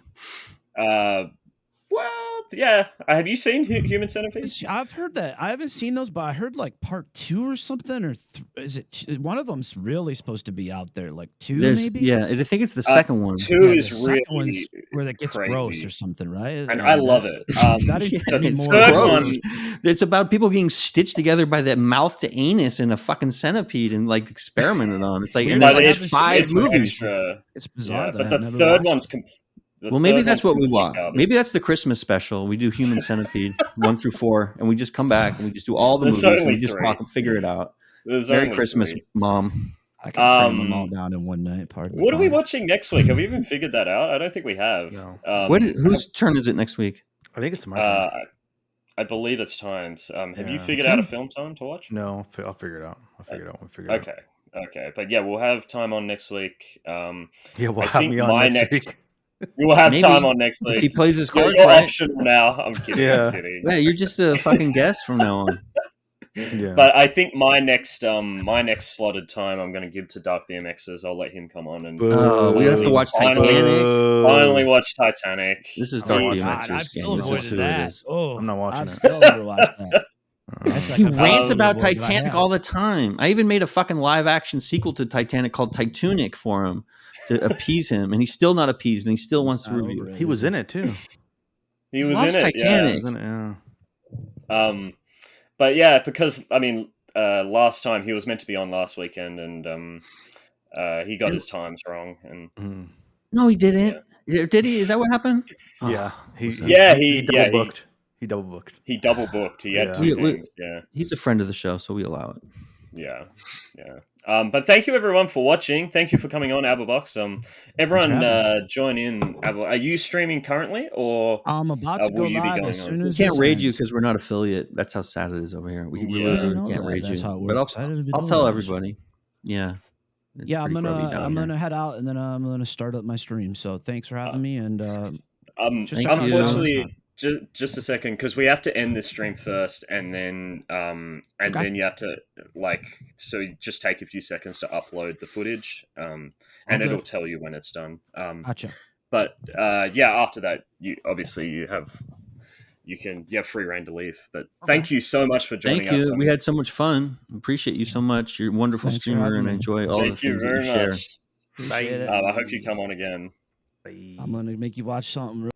Well, yeah. Have you seen Human Centipede? I've heard that. I haven't seen those, but I heard like part 2 or something. Or is it one of them's really supposed to be out there? Like 2, maybe. Yeah, I think it's the second one. 2 is really where that gets crazy. Gross or something, right? And I love it. It's gross. It's about people getting stitched together by their mouth to anus in a fucking centipede and like experimented on. It's like and it's 5 movies. It's bizarre. Yeah, but the third one's well, maybe that's what we want. Maybe that's the Christmas special. We do Human Centipede 1 through 4, and we just come back and we just do all the movies and we just talk and figure it out. Merry Christmas, 3. Mom. I can cram them all down in one night. What are we watching next week? Have we even figured that out? I don't think we have. No. Whose turn is it next week? I think it's my turn. I believe it's Time's. Have you figured out a film Time to watch? No, I'll figure it out. Okay. But yeah, we'll have Time on next week. We'll have me on next week. You will have Time on next week. If he plays his cards you're right. optional now. I'm kidding. I'm kidding. Yeah, you're just a fucking guest from now on. Yeah. But I think my next slotted time I'm going to give to Dark BMX's. I'll let him come on and we have to watch Titanic. Finally watch Titanic. This is Dark BMX's game. I've still avoided that. I'm not watching it. Still never watched that. He rants about Titanic all the time. I even made a fucking live action sequel to Titanic called Titanic for him to appease him, and he's still not appeased, and he still wants to review it. He was in it too. He was in it. Titanic. Yeah. But yeah, because I mean, last time he was meant to be on last weekend, and he got his times wrong. And no, he didn't. Yeah. Did he? Is that what happened? Yeah. He double booked. He double booked. He double booked. He had 2 things. Yeah. He's a friend of the show, so we allow it. Yeah. But thank you everyone for watching. Thank you for coming on Abbabox. Everyone join in. Are you streaming currently, or I'm about to go live as soon as we can't raid you because we're not affiliate. That's how sad it is over here. We really can't raid you. But I'll tell everybody. Yeah. Yeah, I'm gonna head out and then I'm gonna start up my stream. So thanks for having me. And unfortunately, just a second, because we have to end this stream first, and then then you have to so you just take a few seconds to upload the footage, and it'll tell you when it's done. Gotcha. But after that, you have free reign to leave. But thank you so much for joining us. Thank you. We had so much fun. Appreciate you so much. You're a wonderful streamer, and I enjoy all the things that you share. I hope you come on again. I'm gonna make you watch something.